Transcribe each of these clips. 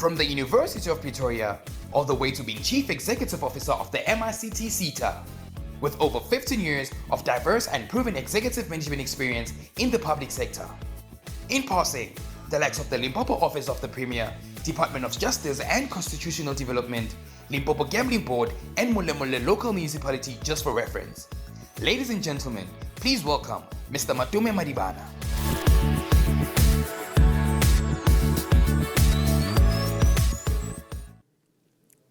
From the University of Pretoria, all the way to being Chief Executive Officer of the MICT CETA, with over 15 years of diverse and proven executive management experience in the public sector. In passing, the likes of the Limpopo Office of the Premier, Department of Justice and Constitutional Development, Limpopo Gambling Board, and Mulemule Local Municipality, just for reference. Ladies and gentlemen, please welcome Mr. Matume Madibana.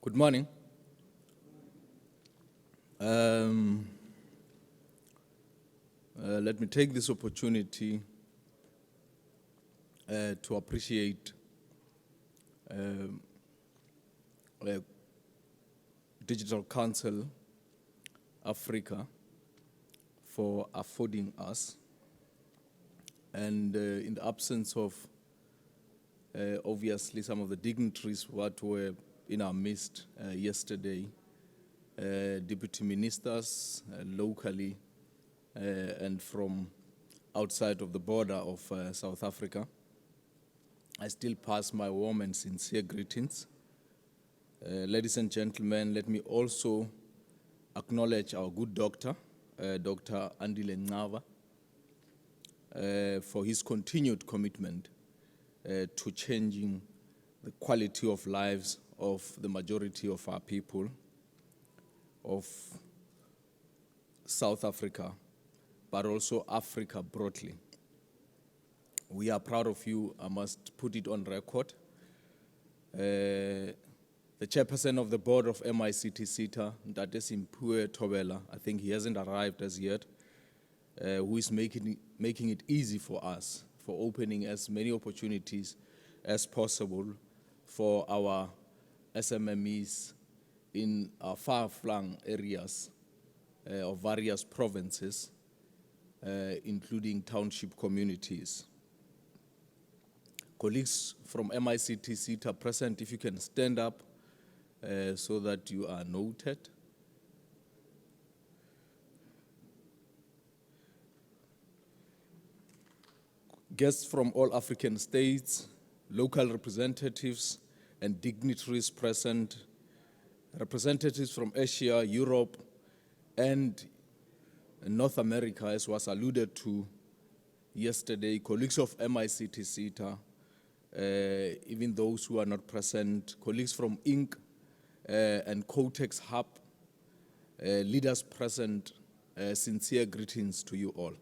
Good morning. Let me take this opportunity to appreciate Digital Council Africa for affording us, and in the absence of obviously some of the dignitaries what were in our midst yesterday, deputy ministers locally and from outside of the border of South Africa, I still pass my warm and sincere greetings. Ladies and gentlemen, let me also acknowledge our good doctor, Dr. Andile Ngava, for his continued commitment to changing the quality of lives of the majority of our people of South Africa, but also Africa broadly. We are proud of you, I must put it on record. The chairperson of the board of MICT CETA, Ntate Simpue Thobela, I think he hasn't arrived as yet, who is making it easy for us, for opening as many opportunities as possible for our SMMEs in our far-flung areas of various provinces, including township communities. Colleagues from MICT CETA present, if you can stand up so that you are noted. Guests from all African states, local representatives and dignitaries present, representatives from Asia, Europe, and North America, as was alluded to yesterday, colleagues of MICT CETA, even those who are not present, colleagues from Inc. And Cotex Hub, leaders present, sincere greetings to you all.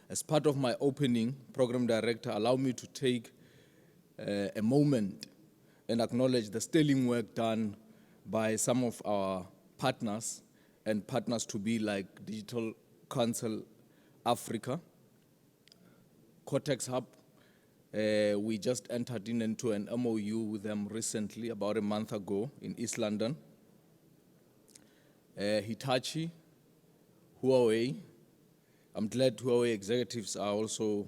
As part of my opening, Program Director, allow me to take a moment and acknowledge the sterling work done by some of our partners and partners to be like Digital Council Africa, Cortex Hub. We just entered into an MOU with them recently, about a month ago, in East London. Hitachi, Huawei. I'm glad Huawei executives are also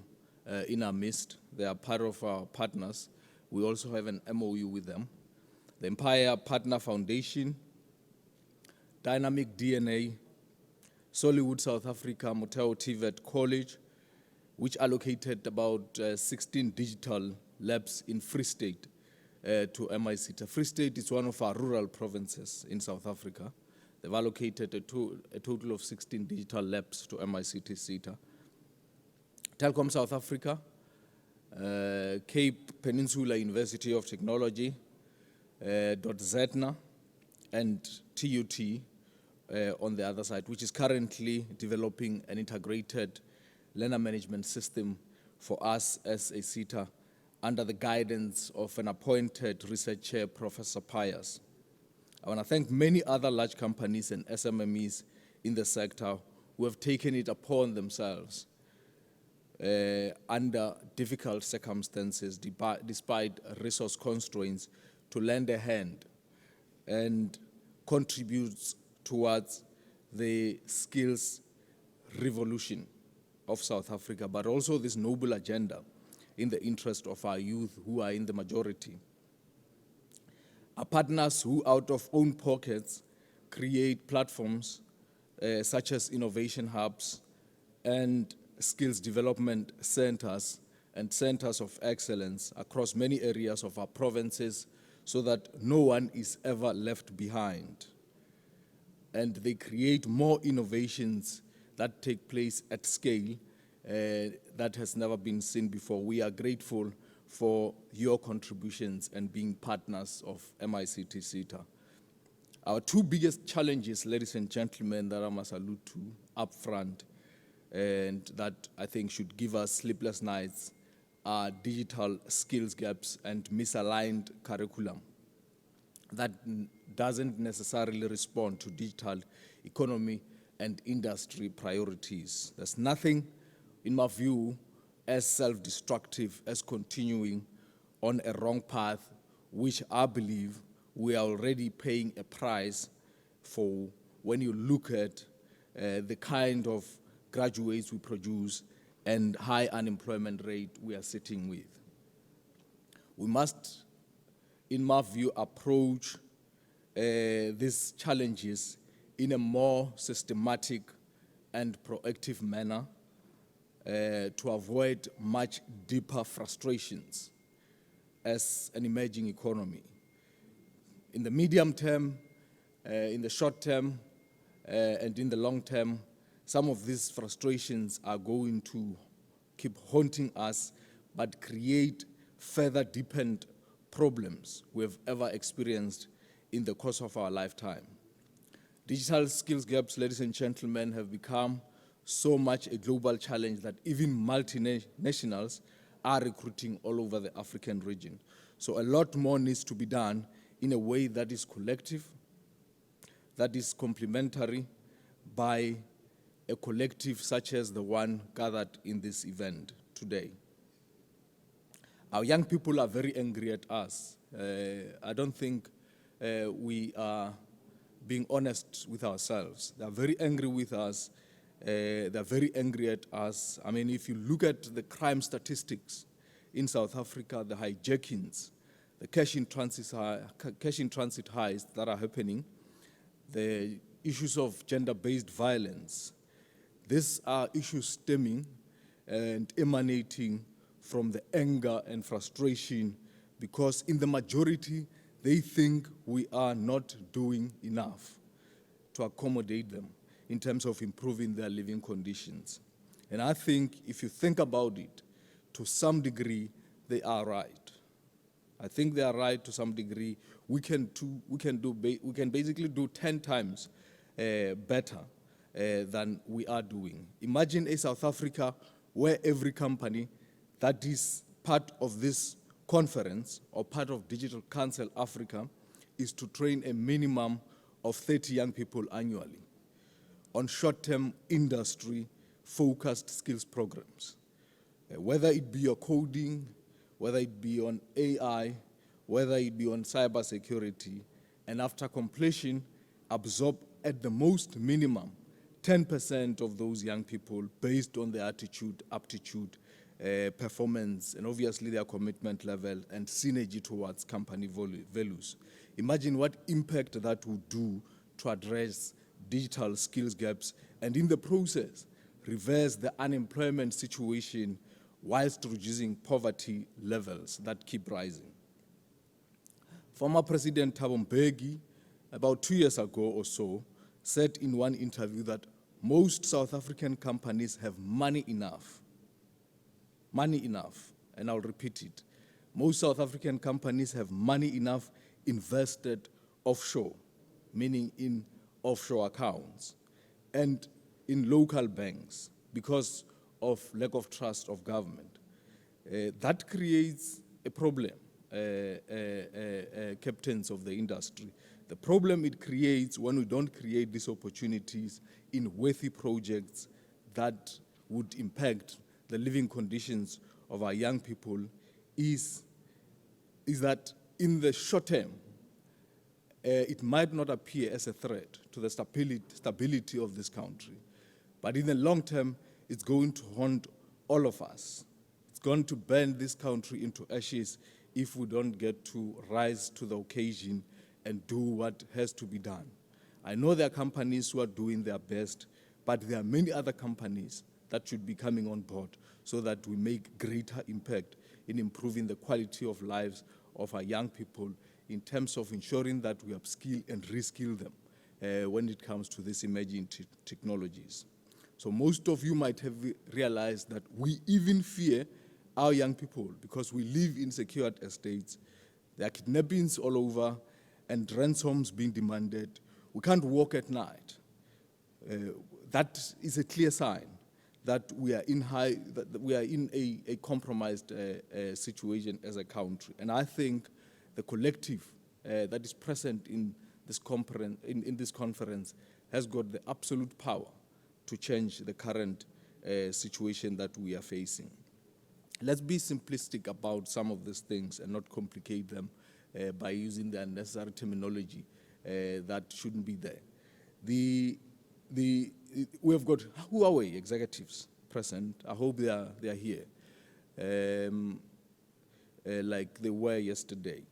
in our midst. They are part of our partners. We also have an MOU with them. The Empire Partner Foundation, Dynamic DNA, Sollywood South Africa, Motheo TVET College, which allocated about 16 digital labs in Free State to MICT. Free State is one of our rural provinces in South Africa. They've allocated a total of 16 digital labs to MICT CETA. Telkom South Africa, Cape Peninsula University of Technology, Zetna, and TUT on the other side, which is currently developing an integrated learner management system for us as a CETA under the guidance of an appointed research chair, Professor Pius. I want to thank many other large companies and SMMEs in the sector who have taken it upon themselves under difficult circumstances, despite resource constraints, to lend a hand and contribute towards the skills revolution of South Africa, but also this noble agenda in the interest of our youth who are in the majority. Our partners who out of own pockets create platforms such as innovation hubs and skills development centers and centers of excellence across many areas of our provinces so that no one is ever left behind. And they create more innovations that take place at scale that has never been seen before. We are grateful for your contributions and being partners of MICT CETA. Our two biggest challenges, ladies and gentlemen, that I must allude to up front and that I think should give us sleepless nights are digital skills gaps and misaligned curriculum that doesn't necessarily respond to digital economy and industry priorities. There's nothing, in my view, as self-destructive as continuing on a wrong path, which I believe we are already paying a price for when you look at the kind of graduates we produce and high unemployment rate we are sitting with. We must, in my view, approach these challenges in a more systematic and proactive manner to avoid much deeper frustrations as an emerging economy. In the medium term, in the short term, and in the long term, some of these frustrations are going to keep haunting us, but create further deepened problems we have ever experienced in the course of our lifetime. Digital skills gaps, ladies and gentlemen, have become so much a global challenge that even multinationals are recruiting all over the African region. So a lot more needs to be done in a way that is collective, that is complementary by a collective such as the one gathered in this event today. Our young people are very angry at us. I don't think we are being honest with ourselves. They are very angry with us. They are very angry at us. I mean, if you look at the crime statistics in South Africa, the hijackings, the cash in transit highs that are happening, the issues of gender-based violence, these are issues stemming and emanating from the anger and frustration because in the majority, they think we are not doing enough to accommodate them in terms of improving their living conditions. And I think if you think about it, to some degree, they are right. I think they are right to some degree. We can basically do 10 times better than we are doing. Imagine a South Africa where every company that is part of this conference or part of Digital Council Africa is to train a minimum of 30 young people annually on short-term industry-focused skills programs. Whether it be your coding, whether it be on AI, whether it be on cybersecurity, and after completion, absorb at the most minimum 10% of those young people based on their attitude, aptitude, performance, and obviously their commitment level and synergy towards company values. Imagine what impact that would do to address digital skills gaps and in the process, reverse the unemployment situation whilst reducing poverty levels that keep rising. Former President Thabo Mbeki, about 2 years ago or so, said in one interview that most South African companies have money enough, and I'll repeat it. Most South African companies have money enough invested offshore, meaning in offshore accounts, and in local banks because of lack of trust of government. That creates a problem, captains of the industry. The problem it creates when we don't create these opportunities in worthy projects that would impact the living conditions of our young people is that in the short term, it might not appear as a threat to the stability of this country. But in the long term, it's going to haunt all of us. It's going to burn this country into ashes if we don't get to rise to the occasion and do what has to be done. I know there are companies who are doing their best, but there are many other companies that should be coming on board so that we make greater impact in improving the quality of lives of our young people in terms of ensuring that we upskill and reskill them when it comes to these emerging technologies. So most of you might have realized that we even fear our young people because we live in secured estates. There are kidnappings all over and ransoms being demanded. We can't walk at night. That is a clear sign that we are in a compromised situation as a country. And I think the collective that is present in this conference has got the absolute power to change the current situation that we are facing. Let's be simplistic about some of these things and not complicate them by using the unnecessary terminology that shouldn't be there. We have got Huawei executives present. I hope they are here, like they were yesterday.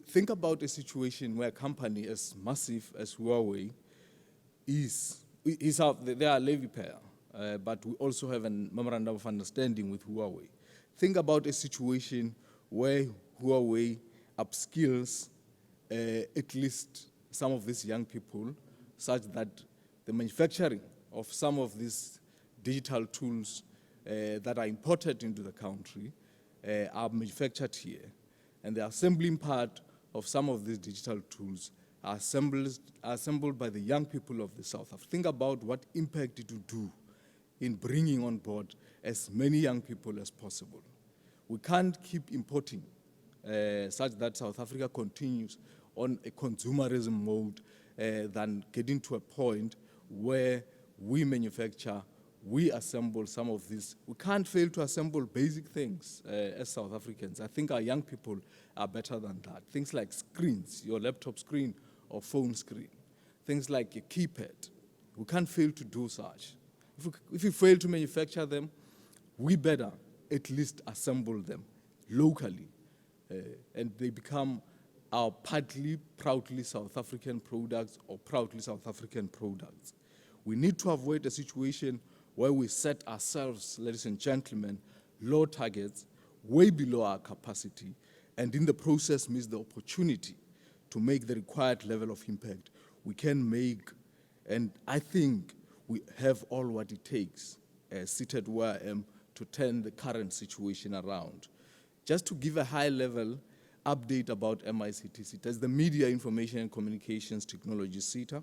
Think about a situation where a company as massive as Huawei they are levy payer, but we also have a memorandum of understanding with Huawei. Think about a situation where Huawei upskills at least some of these young people such that the manufacturing of some of these digital tools that are imported into the country are manufactured here. And the assembling part of some of these digital tools are assembled by the young people of the South Africa. Think about what impact it will do in bringing on board as many young people as possible. We can't keep importing such that South Africa continues on a consumerism mode than getting to a point where we manufacture, we assemble some of these. We can't fail to assemble basic things as South Africans. I think our young people are better than that. Things like screens, your laptop screen or phone screen. Things like a keypad. We can't fail to do such. If we fail to manufacture them, we better at least assemble them locally. And they become our partly, proudly South African products or proudly South African products. We need to avoid a situation where we set ourselves, ladies and gentlemen, low targets, way below our capacity, and in the process miss the opportunity to make the required level of impact we can make. And I think we have all what it takes, seated where I am, to turn the current situation around. Just to give a high-level update about MICT SETA, it's the Media, Information and Communications Technology SETA.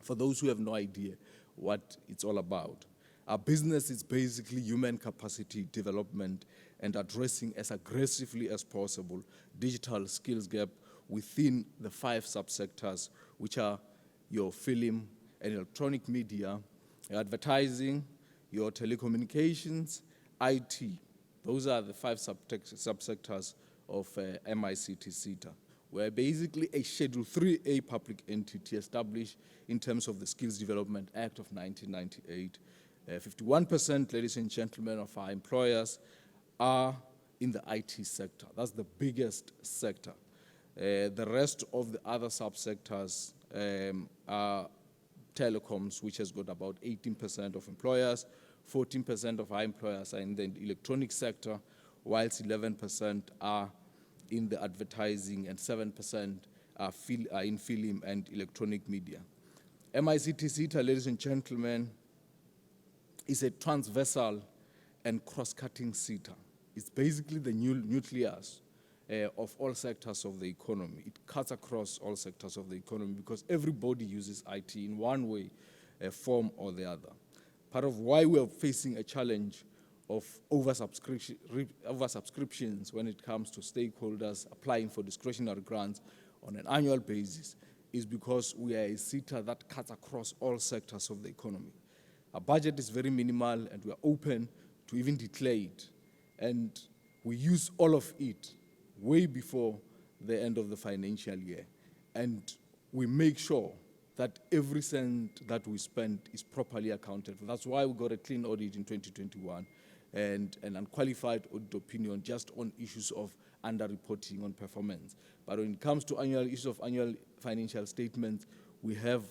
For those who have no idea what it's all about, our business is basically human capacity development and addressing as aggressively as possible digital skills gap within the 5 subsectors, which are your film and electronic media, your advertising, your telecommunications, IT. Those are the 5 subsectors of MICT SETA. We're basically a Schedule 3A public entity established in terms of the Skills Development Act of 1998. 51%, ladies and gentlemen, of our employers are in the IT sector. That's the biggest sector. The rest of the other subsectors are telecoms, which has got about 18% of employers. 14% of our employers are in the electronic sector, whilst 11% are in the advertising and 7% are in film and electronic media. MICT SETA, ladies and gentlemen, is a transversal and cross-cutting SETA. It's basically the nucleus of all sectors of the economy. It cuts across all sectors of the economy because everybody uses IT in one way, form or the other. Part of why we are facing a challenge of oversubscriptions when it comes to stakeholders applying for discretionary grants on an annual basis is because we are a SETA that cuts across all sectors of the economy. Our budget is very minimal and we are open to even declare it. And we use all of it way before the end of the financial year. And we make sure that every cent that we spend is properly accounted for. That's why we got a clean audit in 2021 and an unqualified audit opinion just on issues of underreporting on performance. But when it comes to issues of annual financial statements, we have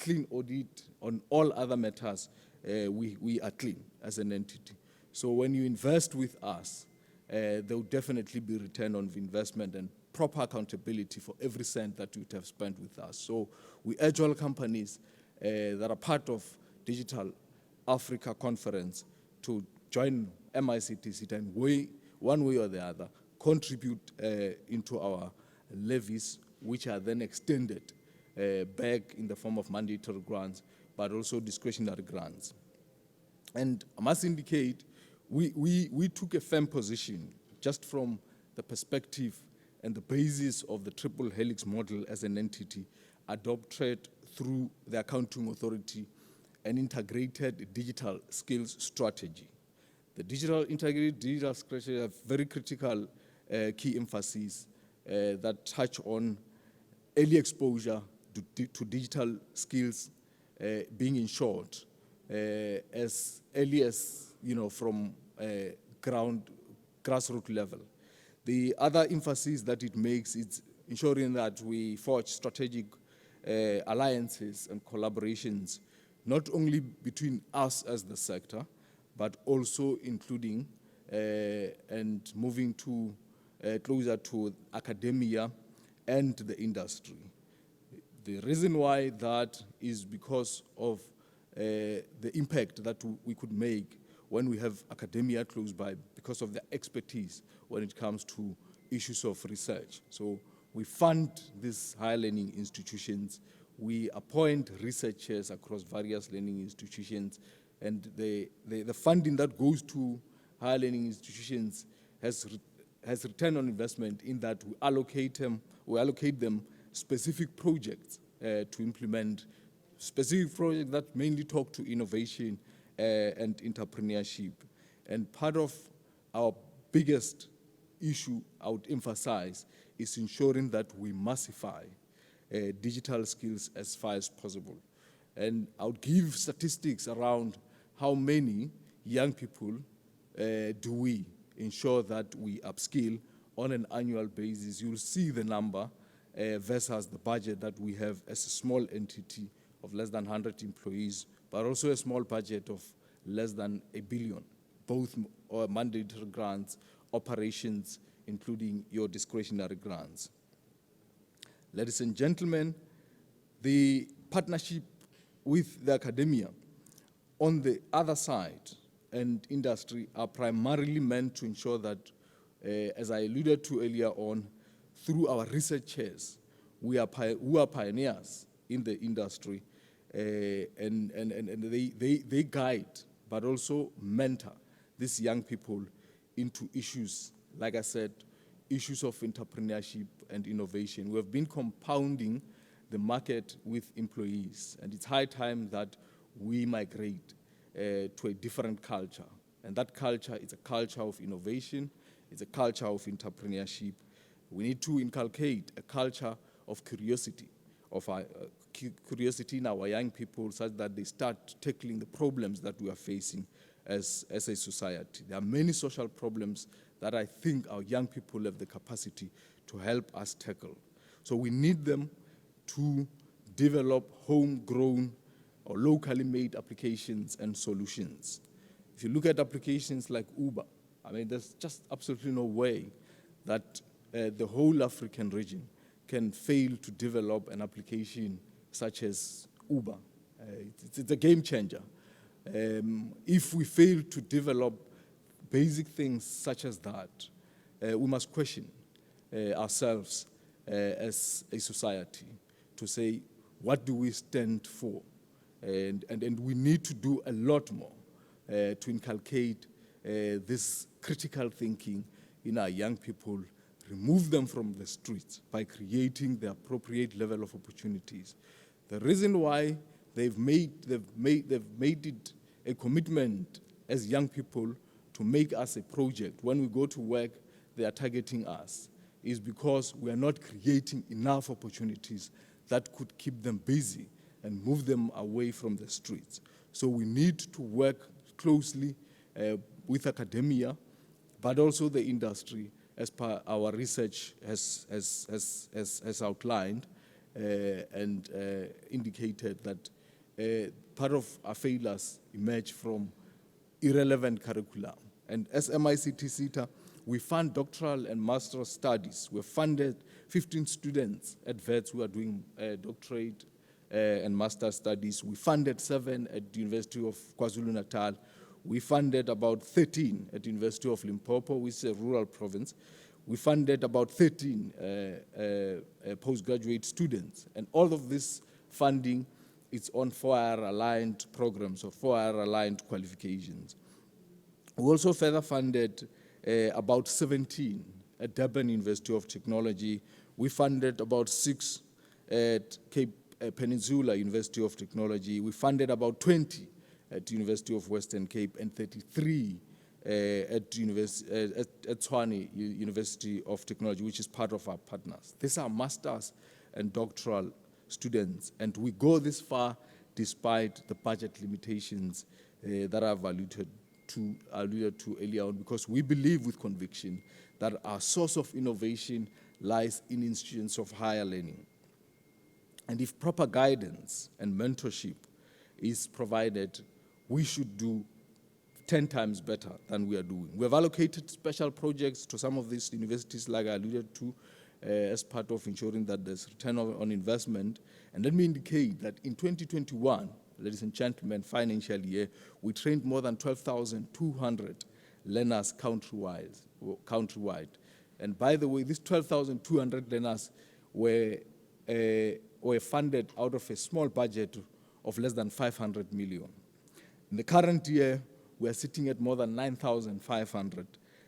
clean audit. On all other matters, we are clean as an entity. So when you invest with us, there will definitely be return on investment and proper accountability for every cent that you have spent with us. So we urge all companies that are part of Digital Africa Conference to join MICTC and one way or the other, contribute into our levies, which are then extended back in the form of mandatory grants, but also discretionary grants. And I must indicate, we took a firm position just from the perspective and the basis of the triple helix model as an entity adopted through the Accounting Authority, an integrated digital skills strategy. The integrated digital strategy have very critical key emphases that touch on early exposure to digital skills being ensured as early as, from grassroots level. The other emphasis that it makes is ensuring that we forge strategic alliances and collaborations, not only between us as the sector, but also including and moving to closer to academia and the industry. The reason why that is because of the impact that we could make when we have academia close by, because of the expertise when it comes to issues of research. So we fund these higher learning institutions, we appoint researchers across various learning institutions, and the funding that goes to higher learning institutions has return on investment in that we allocate them specific projects to implement, specific projects that mainly talk to innovation and entrepreneurship. And part of our biggest issue I would emphasize is ensuring that we massify digital skills as far as possible. And I would give statistics around how many young people do we ensure that we upskill on an annual basis. You'll see the number versus the budget that we have as a small entity of less than 100 employees, but also a small budget of less than $1 billion, both mandatory grants, operations, including your discretionary grants. Ladies and gentlemen, the partnership with the academia on the other side and industry are primarily meant to ensure that, as I alluded to earlier on, through our researchers, who are pioneers in the industry, and they guide, but also mentor these young people into issues, like I said, issues of entrepreneurship and innovation. We have been compounding the market with employees, and it's high time that we migrate to a different culture. And that culture is a culture of innovation, it's a culture of entrepreneurship. We need to inculcate a culture of curiosity, curiosity in our young people, such that they start tackling the problems that we are facing as a society. There are many social problems that I think our young people have the capacity to help us tackle. So we need them to develop homegrown or locally made applications and solutions. If you look at applications like Uber, I mean, there's just absolutely no way that the whole African region can fail to develop an application such as Uber. It's a game changer. If we fail to develop basic things such as that, we must question ourselves as a society to say, what do we stand for? And we need to do a lot more to inculcate this critical thinking in our young people, remove them from the streets by creating the appropriate level of opportunities. The reason why they've made it a commitment as young people to make us a project. When we go to work, they are targeting us, is because we are not creating enough opportunities that could keep them busy and move them away from the streets. So we need to work closely with academia, but also the industry, as per our research has outlined, and indicated that part of our failures emerge from irrelevant curriculum. And as MICT CETA, we fund doctoral and master's studies. We've funded 15 students at VETS who are doing doctorate and master's studies. We funded 7 at the University of KwaZulu-Natal. We funded about 13 at the University of Limpopo, which is a rural province. We funded about 13 postgraduate students. And all of this funding is on 4-IR-aligned programs or 4-IR-aligned qualifications. We also further funded about 17 at Durban University of Technology. We funded about 6 at Cape Peninsula University of Technology. We funded about 20 at the University of Western Cape and 33 at Tshwane University of Technology, which is part of our partners. These are masters and doctoral students, and we go this far despite the budget limitations that I've alluded to earlier on, because we believe with conviction that our source of innovation lies in institutions of higher learning. And if proper guidance and mentorship is provided, we should do 10 times better than we are doing. We have allocated special projects to some of these universities, like I alluded to, as part of ensuring that there's return on investment. And let me indicate that in 2021, ladies and gentlemen, financial year, we trained more than 12,200 learners countrywide. And by the way, these 12,200 learners were funded out of a small budget of less than 500 million. In the current year, we are sitting at more than 9,500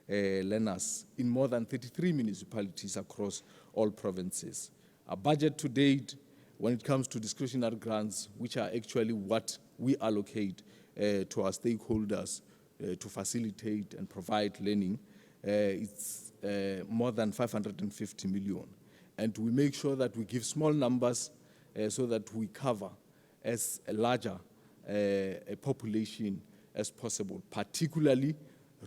learners in more than 33 municipalities across all provinces. Our budget to date, when it comes to discretionary grants, which are actually what we allocate to our stakeholders to facilitate and provide learning, it's more than 550 million. And we make sure that we give small numbers so that we cover as a larger a population as possible, particularly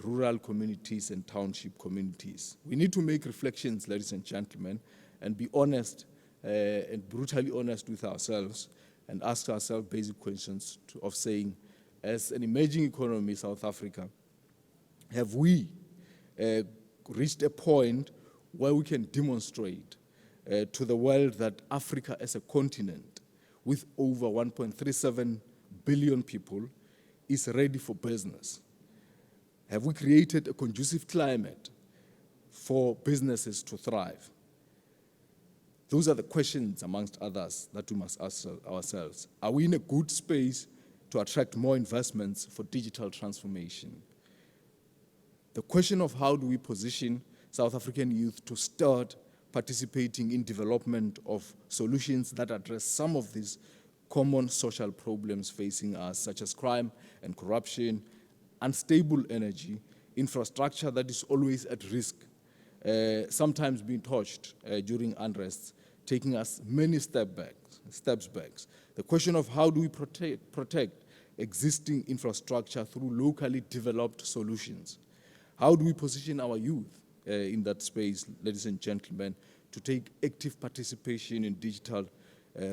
rural communities and township communities. We need to make reflections, ladies and gentlemen, and be honest and brutally honest with ourselves and ask ourselves basic questions of saying, as an emerging economy, South Africa, have we reached a point where we can demonstrate to the world that Africa as a continent with over 1.37 billion people is ready for business? Have we created a conducive climate for businesses to thrive? Those are the questions, amongst others, that we must ask ourselves. Are we in a good space to attract more investments for digital transformation? The question of how do we position South African youth to start participating in development of solutions that address some of these common social problems facing us, such as crime and corruption, unstable energy, infrastructure that is always at risk, sometimes being touched during unrest, taking us many steps back. The question of how do we protect existing infrastructure through locally developed solutions? How do we position our youth in that space, ladies and gentlemen, to take active participation in digital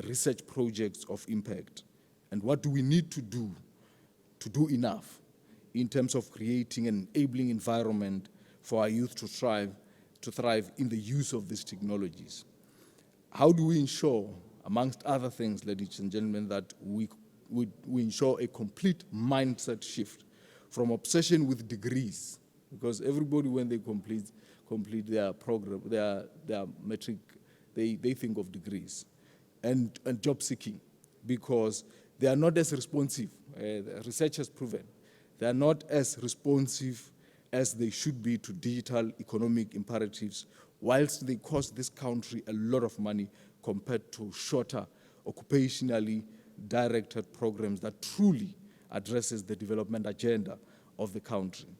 research projects of impact? And what do we need to do enough in terms of creating an enabling environment for our youth to thrive in the use of these technologies? How do we ensure, amongst other things, ladies and gentlemen, that we ensure a complete mindset shift from obsession with degrees? Because everybody, when they complete their program, their metric, they think of degrees, and job seeking, because they are not as responsive. The research has proven they are not as responsive as they should be to digital economic imperatives, whilst they cost this country a lot of money compared to shorter, occupationally directed programs that truly addresses the development agenda of the country.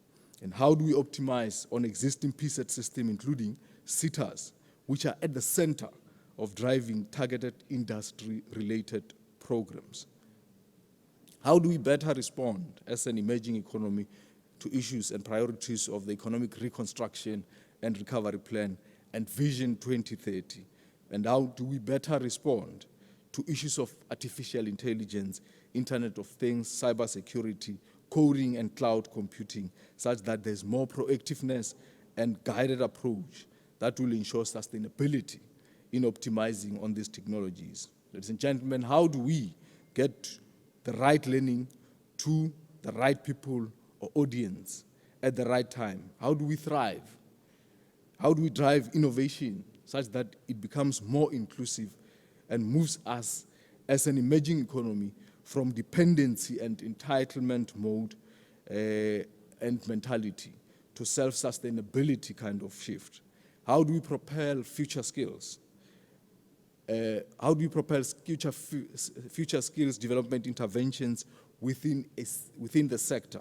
And how do we optimize on existing PSET system, including SETAs, which are at the center of driving targeted industry-related programs? How do we better respond as an emerging economy to issues and priorities of the economic reconstruction and recovery plan and Vision 2030, And how do we better respond to issues of artificial intelligence, Internet of Things, cybersecurity, coding and cloud computing, such that there's more proactiveness and guided approach that will ensure sustainability in optimizing on these technologies. Ladies and gentlemen, how do we get the right learning to the right people or audience at the right time? How do we thrive? How do we drive innovation such that it becomes more inclusive and moves us as an emerging economy from dependency and entitlement mode and mentality to self-sustainability kind of shift? How do we propel future skills? How do we propel future skills development interventions within the sector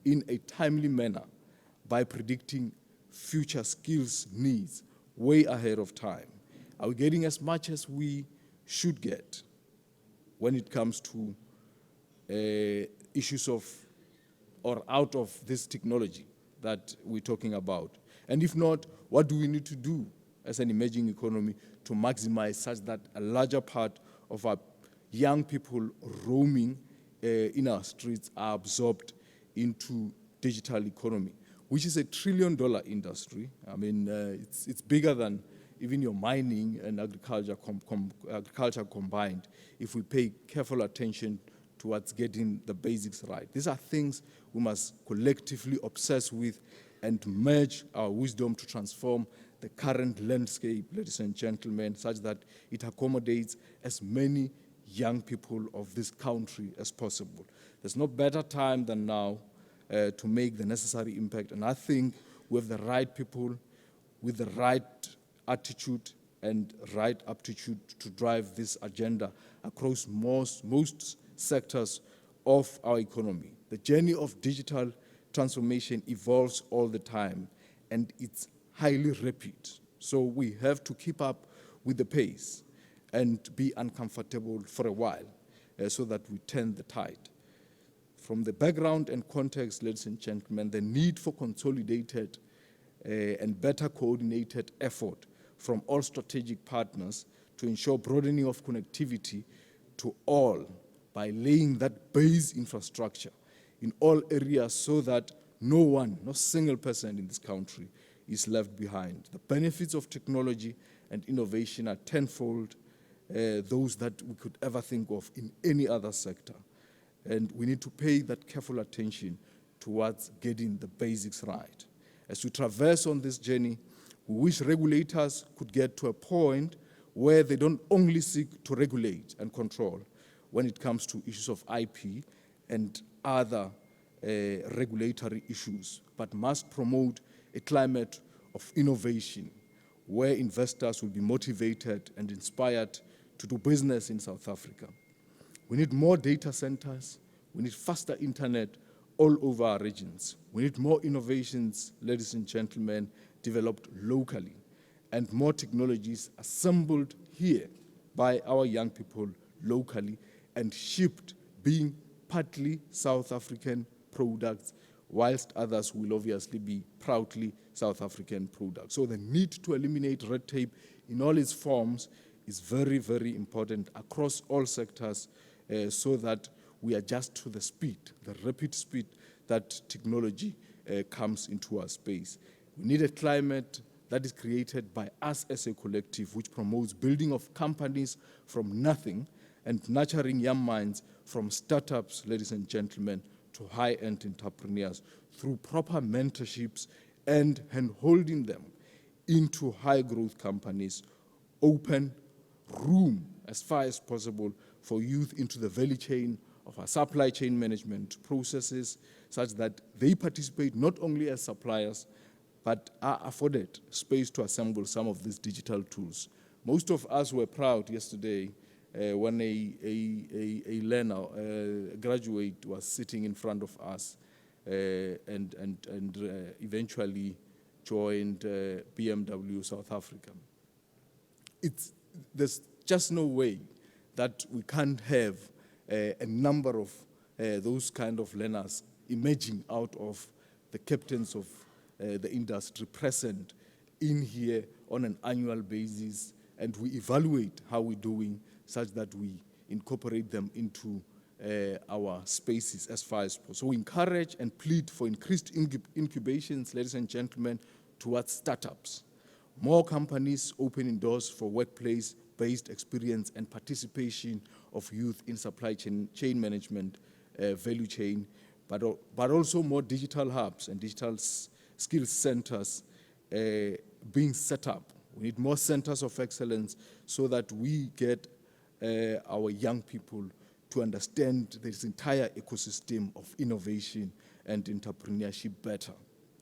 in a timely manner by predicting future skills needs way ahead of time? Are we getting as much as we should get when it comes to issues of or out of this technology that we're talking about? And if not, what do we need to do as an emerging economy to maximize such that a larger part of our young people roaming in our streets are absorbed into digital economy, which is $1 trillion industry. I mean, it's bigger than even your mining and agriculture combined, if we pay careful attention towards getting the basics right. These are things we must collectively obsess with and merge our wisdom to transform the current landscape, ladies and gentlemen, such that it accommodates as many young people of this country as possible. There's no better time than now to make the necessary impact, and I think we have the right people with the right attitude and right aptitude to drive this agenda across most sectors of our economy. The journey of digital transformation evolves all the time, and it's highly rapid. So we have to keep up with the pace and be uncomfortable for a while so that we turn the tide. From the background and context, ladies and gentlemen, the need for consolidated and better coordinated effort from all strategic partners to ensure broadening of connectivity to all by laying that base infrastructure in all areas so that no single person in this country is left behind. The benefits of technology and innovation are tenfold those that we could ever think of in any other sector. And we need to pay that careful attention towards getting the basics right. As we traverse on this journey, we wish regulators could get to a point where they don't only seek to regulate and control when it comes to issues of IP and other regulatory issues, but must promote a climate of innovation where investors will be motivated and inspired to do business in South Africa. We need more data centers. We need faster internet all over our regions. We need more innovations, ladies and gentlemen, developed locally, and more technologies assembled here by our young people locally and shipped, being partly South African products, whilst others will obviously be proudly South African products. So the need to eliminate red tape in all its forms is very, very important across all sectors so that we adjust to the speed, the rapid speed that technology comes into our space. We need a climate that is created by us as a collective, which promotes building of companies from nothing and nurturing young minds from startups, ladies and gentlemen, to high-end entrepreneurs through proper mentorships and hand-holding them into high-growth companies, open room as far as possible for youth into the value chain of our supply chain management processes such that they participate not only as suppliers, but are afforded space to assemble some of these digital tools. Most of us were proud yesterday when a learner, a graduate, was sitting in front of us and eventually joined BMW South Africa. There's just no way that we can't have a number of those kind of learners emerging out of the captains of the industry present in here on an annual basis and we evaluate how we're doing such that we incorporate them into our spaces as far as possible. So we encourage and plead for increased incubations, ladies and gentlemen, towards startups. More companies opening doors for workplace-based experience and participation of youth in supply chain management, value chain, but also more digital hubs and digital skills centers being set up. We need more centers of excellence so that we get our young people to understand this entire ecosystem of innovation and entrepreneurship better.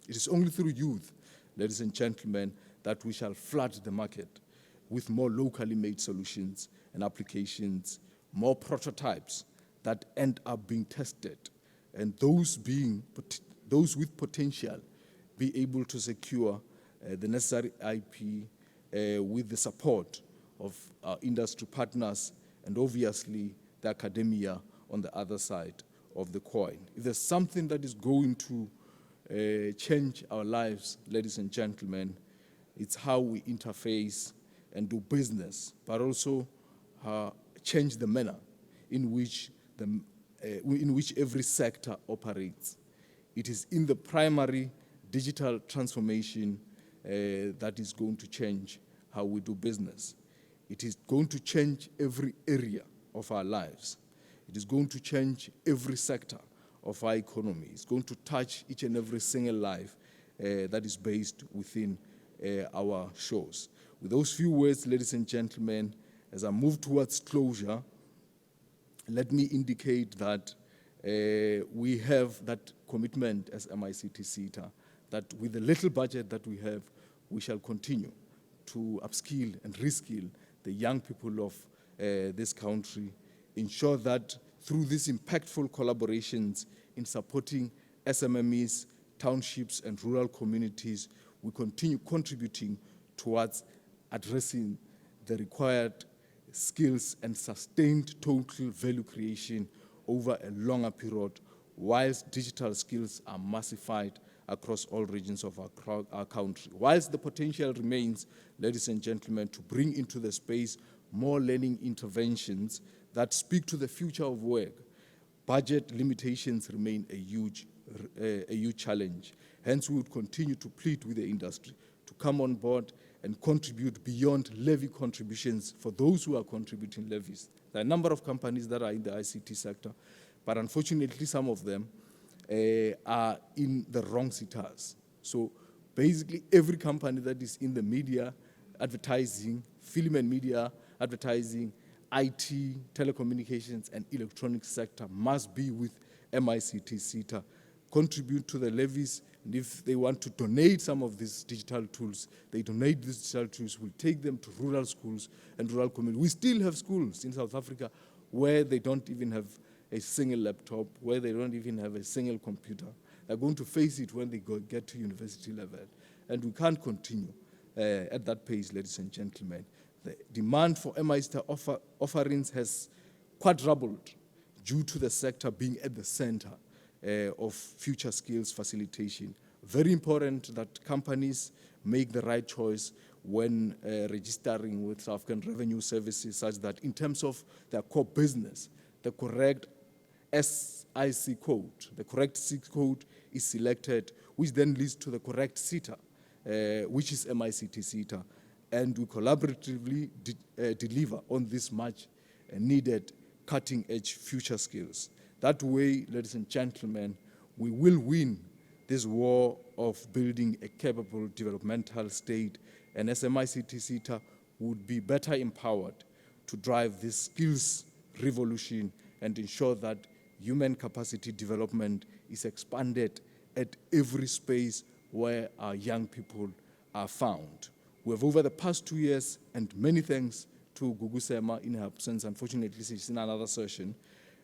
It is only through youth, ladies and gentlemen, that we shall flood the market with more locally made solutions and applications, more prototypes that end up being tested, and those with potential be able to secure the necessary IP with the support of our industry partners and obviously the academia on the other side of the coin. If there's something that is going to change our lives, ladies and gentlemen, it's how we interface and do business, but also change the manner in which every sector operates. It is in the primary digital transformation that is going to change how we do business. It is going to change every area of our lives. It is going to change every sector of our economy. It's going to touch each and every single life that is based within our shores. With those few words, ladies and gentlemen, as I move towards closure, let me indicate that we have that commitment as MICT SETA, that with the little budget that we have, we shall continue to upskill and reskill the young people of this country, ensure that through these impactful collaborations in supporting SMMEs, townships, and rural communities, we continue contributing towards addressing the required skills and sustained total value creation over a longer period, whilst digital skills are massified across all regions of our country. Whilst the potential remains, ladies and gentlemen, to bring into the space more learning interventions that speak to the future of work, budget limitations remain a huge challenge. Hence, we would continue to plead with the industry to come on board and contribute beyond levy contributions for those who are contributing levies. There are a number of companies that are in the ICT sector, but unfortunately some of them are in the wrong sectors. So basically every company that is in the media, advertising, film and media, advertising, IT, telecommunications, and electronics sector must be with MICT SETA, contribute to the levies, and if they want to donate some of these digital tools, they donate these digital tools, we'll take them to rural schools and rural communities. We still have schools in South Africa where they don't even have a single laptop, where they don't even have a single computer. They're going to face it when they get to university level. And we can't continue at that pace, ladies and gentlemen. The demand for MICT offerings has quadrupled due to the sector being at the center of future skills facilitation. Very important that companies make the right choice when registering with South African Revenue Services, such that in terms of their core business, the correct SIC code, the correct SIC code is selected, which then leads to the correct SETA, which is MICT SETA, and we collaboratively deliver on this much needed cutting-edge future skills. That way, ladies and gentlemen, we will win this war of building a capable developmental state, and as MICT SETA would be better empowered to drive this skills revolution and ensure that human capacity development is expanded at every space where our young people are found. We have, over the past 2 years, and many thanks to Gugu Sema in her absence, unfortunately she's in another session,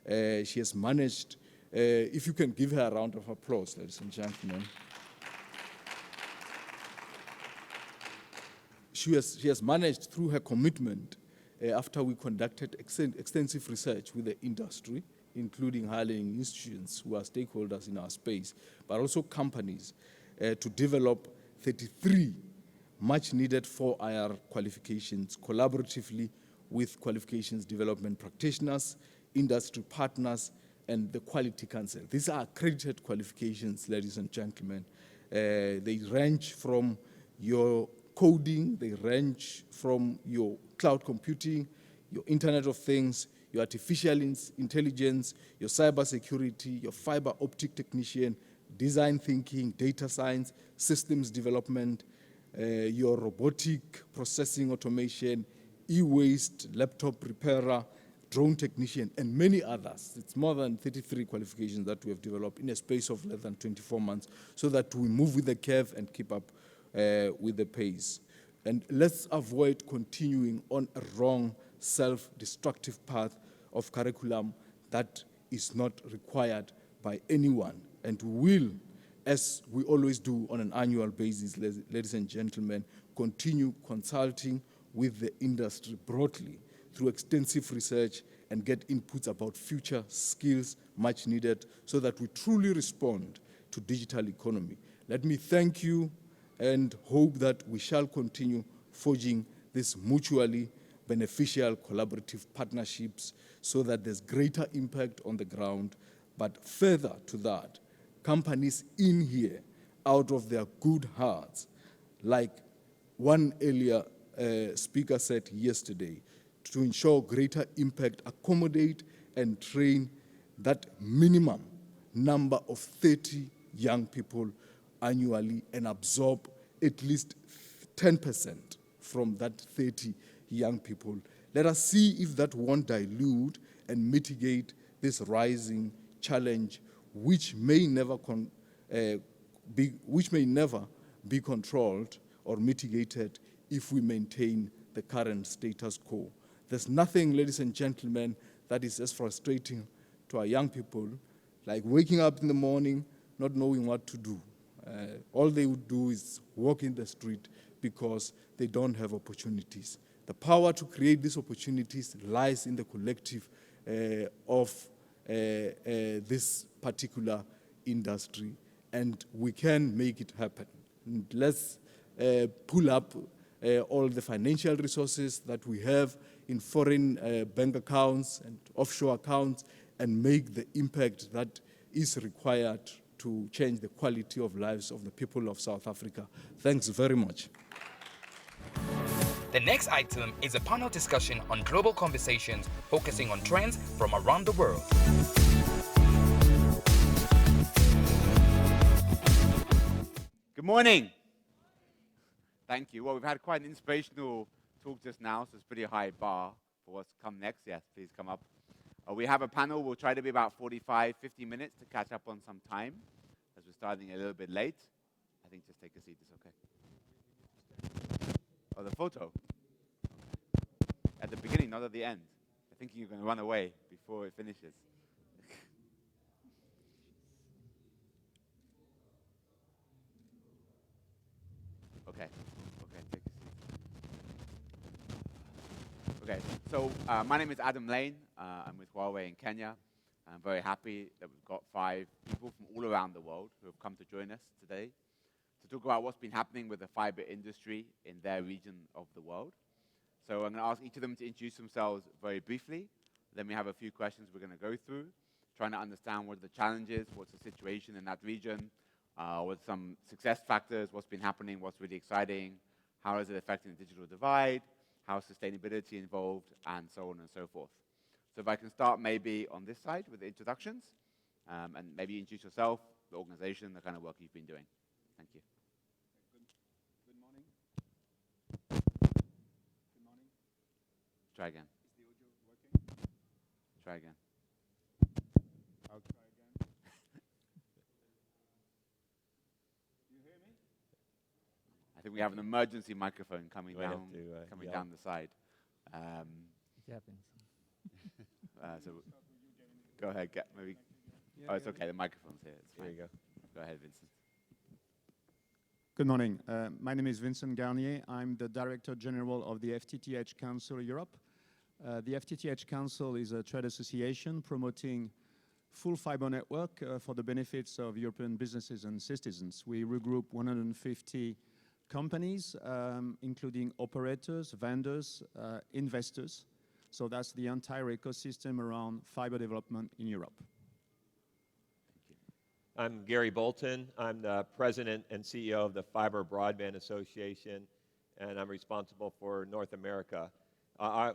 she has managed, if you can give her a round of applause, ladies and gentlemen. She has managed through her commitment, after we conducted extensive research with the industry, including higher learning institutions who are stakeholders in our space, but also companies, to develop 33 much needed 4IR qualifications collaboratively with qualifications development practitioners, industry partners, and the Quality Council. These are accredited qualifications, ladies and gentlemen. They range from your coding, they range from your cloud computing, your Internet of Things, your artificial intelligence, your cybersecurity, your fiber optic technician, design thinking, data science, systems development, your robotic processing automation, e-waste, laptop repairer, drone technician, and many others. It's more than 33 qualifications that we have developed in a space of less than 24 months so that we move with the curve and keep up with the pace. And let's avoid continuing on a wrong, self-destructive path of curriculum that is not required by anyone. And we will, as we always do on an annual basis, ladies and gentlemen, continue consulting with the industry broadly through extensive research and get inputs about future skills much needed so that we truly respond to digital economy. Let me thank you and hope that we shall continue forging these mutually beneficial collaborative partnerships so that there's greater impact on the ground. But further to that, companies in here, out of their good hearts, like one earlier speaker said yesterday, to ensure greater impact, accommodate and train that minimum number of 30 young people annually and absorb at least 10% from that 30 young people. Let us see if that won't dilute and mitigate this rising challenge, which may never be controlled or mitigated if we maintain the current status quo. There's nothing, ladies and gentlemen, that is as frustrating to our young people like waking up in the morning, not knowing what to do. All they would do is walk in the street because they don't have opportunities. The power to create these opportunities lies in the collective of this particular industry, and we can make it happen. And let's pull up all the financial resources that we have in foreign bank accounts and offshore accounts and make the impact that is required to change the quality of lives of the people of South Africa. Thanks very much. The next item is a panel discussion on global conversations focusing on trends from around the world. Good morning. Thank you. Well, we've had quite an inspirational talk just now, so it's a pretty high bar for what's come next. Yes, please come up. We have a panel. We'll try to be about 45, 50 minutes to catch up on some time, as we're starting a little bit late. I think just take a seat, it's okay. Oh, the photo. At the beginning, not at the end. I'm thinking you're going to run away before it finishes. Okay, take a seat. Okay, so my name is Adam Lane. I'm with Huawei in Kenya. I'm very happy that we've got 5 people from all around the world who have come to join us today to talk about what's been happening with the fiber industry in their region of the world. So I'm going to ask each of them to introduce themselves very briefly. Then we have a few questions we're going to go through, trying to understand what are the challenges, what's the situation in that region, what some success factors, what's been happening, what's really exciting, how is it affecting the digital divide, how is sustainability involved, and so on and so forth. So if I can start maybe on this side with the introductions, and maybe introduce yourself, the organization, the kind of work you've been doing. Thank you. Good morning. Good morning. Try again. Is the audio working? Try again. I'll try again. Do you hear me? I think we have an emergency microphone coming Right down, up to, coming yeah. down the side. It happens. So go ahead, maybe. Yeah, Oh, it's okay. The microphone's here. It's There fine. you go. Go ahead, Vincent. Good morning. My name is Vincent Garnier. I'm the Director General of the FTTH Council Europe. The FTTH Council is a trade association promoting full fiber network for the benefits of European businesses and citizens. We regroup 150 companies, including operators, vendors, investors. So that's the entire ecosystem around fiber development in Europe. I'm Gary Bolton. I'm the president and CEO of the Fibre Broadband Association, and I'm responsible for North America.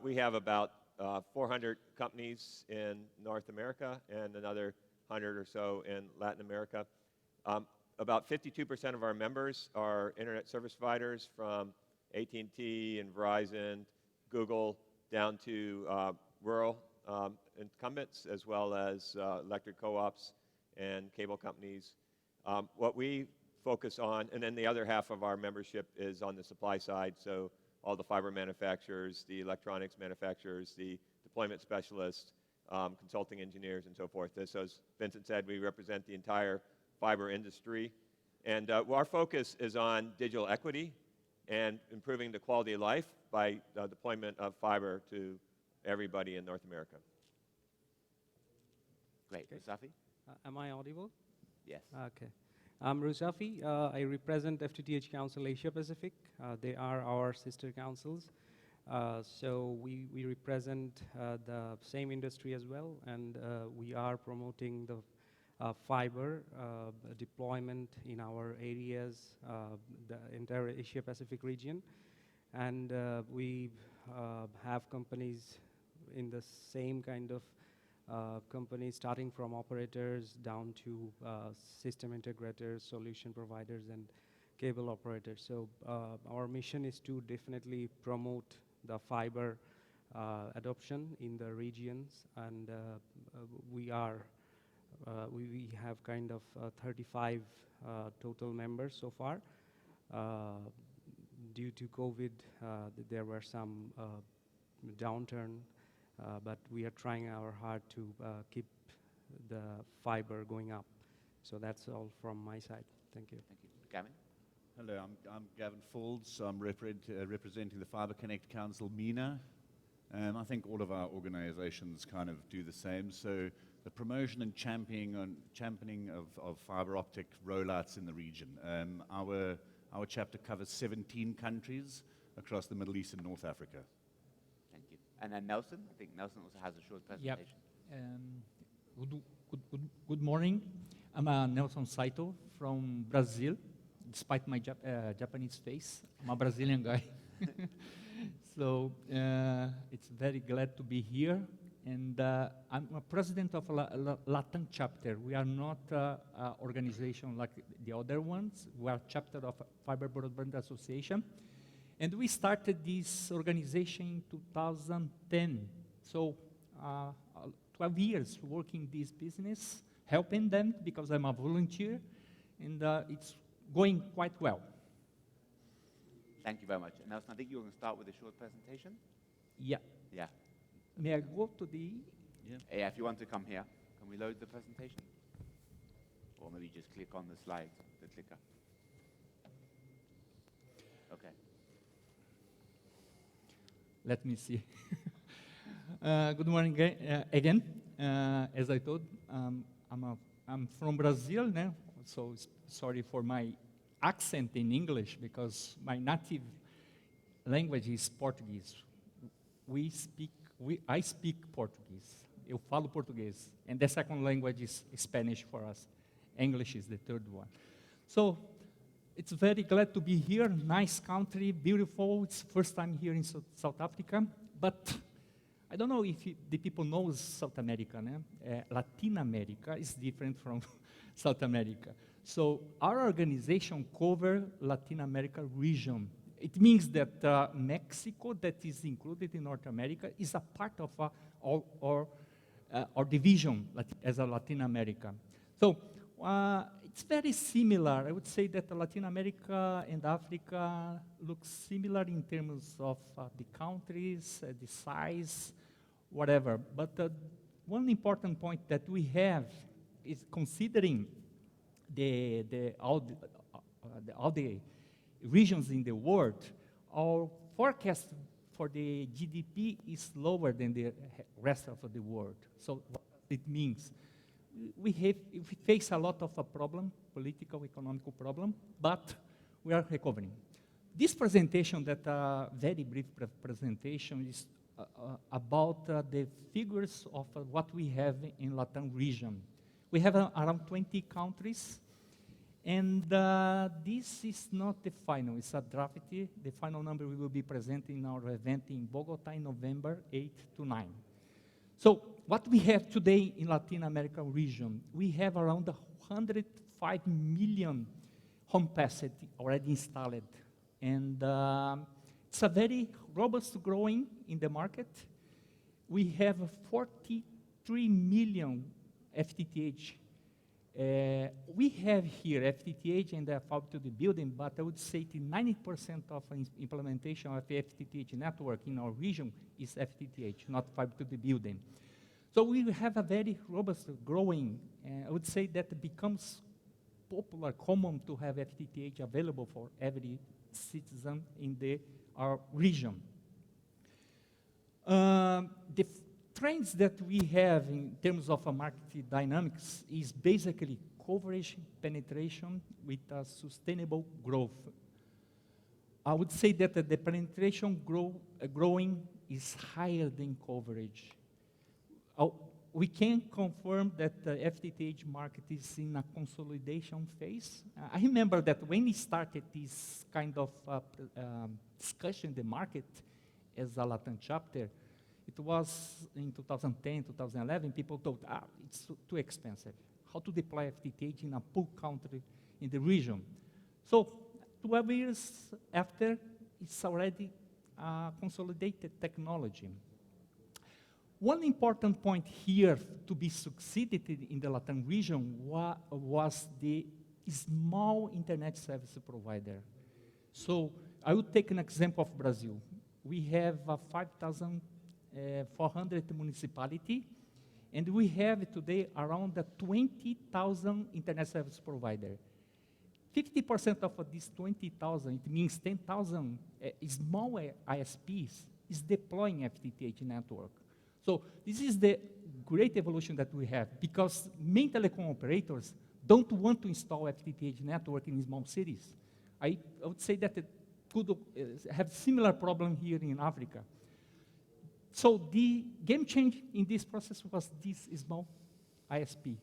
We have about 400 companies in North America and another 100 or so in Latin America. About 52% of our members are internet service providers, from AT&T and Verizon, Google, down to rural incumbents, as well as electric co-ops and cable companies. What we focus on, and then the other half of our membership is on the supply side, so all the fiber manufacturers, the electronics manufacturers, the deployment specialists, consulting engineers, and so forth. So as Vincent said, we represent the entire fiber industry. And our focus is on digital equity and improving the quality of life by deployment of fiber to everybody in North America. Great. Okay. Rusafi? Am I audible? Yes. Okay. I'm Rusafi. I represent FTTH Council Asia Pacific. They are our sister councils. So we represent the same industry as well, and we are promoting the fiber deployment in our areas, the entire Asia Pacific region. And we have companies in the same kind of companies, starting from operators down to system integrators, solution providers, and cable operators. So our mission is to definitely promote the fiber adoption in the regions, and we have kind of 35 total members so far. Due to COVID, there were some downturn, but we are trying our hard to keep the fiber going up. So that's all from my side. Thank you. Thank you. Gavin? Hello, I'm Gavin Folds. I'm representing the Fibre Connect Council, MENA. I think all of our organizations kind of do the same. So the promotion and championing of fiber optic rollouts in the region. Our chapter covers 17 countries across the Middle East and North Africa. Thank you. And then Nelson? I think Nelson also has a short presentation. Yep. Good morning. I'm Nelson Saito from Brazil. Despite my Japanese face, I'm a Brazilian guy. So it's very glad to be here. And I'm a president of a Latin chapter. We are not an organization like the other ones. We are a chapter of Fiber Broadband Association. And we started this organization in 2010. So 12 years working this business, helping them because I'm a volunteer, and it's going quite well. Thank you very much. And Nelson, I think you were going to start with a short presentation? Yeah. Yeah. May I go to the... Yeah, if you want to come here, can we load the presentation? Or maybe just click on the slide, the clicker. Okay. Let me see. Good morning again. As I told, I'm from Brazil now, so sorry for my accent in English because my native language is Portuguese. I speak Portuguese. Eu falo português. And the second language is Spanish for us. English is the third one. So it's very glad to be here. Nice country, beautiful. It's first time here in South Africa. But I don't know if the people know South America. Latin America is different from South America. So our organization covers Latin America region. It means that Mexico, that is included in North America, is a part of our division as a Latin America. So it's very similar. I would say that Latin America and Africa look similar in terms of the countries, the size, whatever. But one important point that we have is considering all the regions in the world, our forecast for the GDP is lower than the rest of the world. So what it means? We face a lot of a problem, political, economical problem, but we are recovering. This presentation, that very brief presentation, is about the figures of what we have in Latin region. We have around 20 countries, and this is not the final, it's a draft. The final number we will be presenting in our event in Bogota in November 8 to 9. So what we have today in Latin America region, we have around 105 million home passes already installed. And it's a very robust growing in the market. We have 43 million FTTH. We have here FTTH and the fiber to the building, but I would say 90% of implementation of the FTTH network in our region is FTTH, not fiber to the building. So we have a very robust growing. I would say that it becomes popular, common to have FTTH available for every citizen in our region. The trends that we have in terms of market dynamics is basically coverage, penetration with sustainable growth. I would say that the penetration growing is higher than coverage. We can confirm that the FTTH market is in a consolidation phase. I remember that when we started this kind of discussion in the market as a Latin chapter, it was in 2010, 2011, people thought, it's too expensive. How to deploy FTTH in a poor country in the region? So 12 years after, it's already a consolidated technology. One important point here to be succeeded in the Latin region was the small internet service provider. So I would take an example of Brazil. We have 5,400 municipalities, and we have today around 20,000 internet service providers. 50% of these 20,000, it means 10,000 small ISPs is deploying FTTH network. So this is the great evolution that we have, because main telecom operators don't want to install FTTH network in small cities. I would say that it could have similar problem here in Africa. So the game change in this process was this small ISP.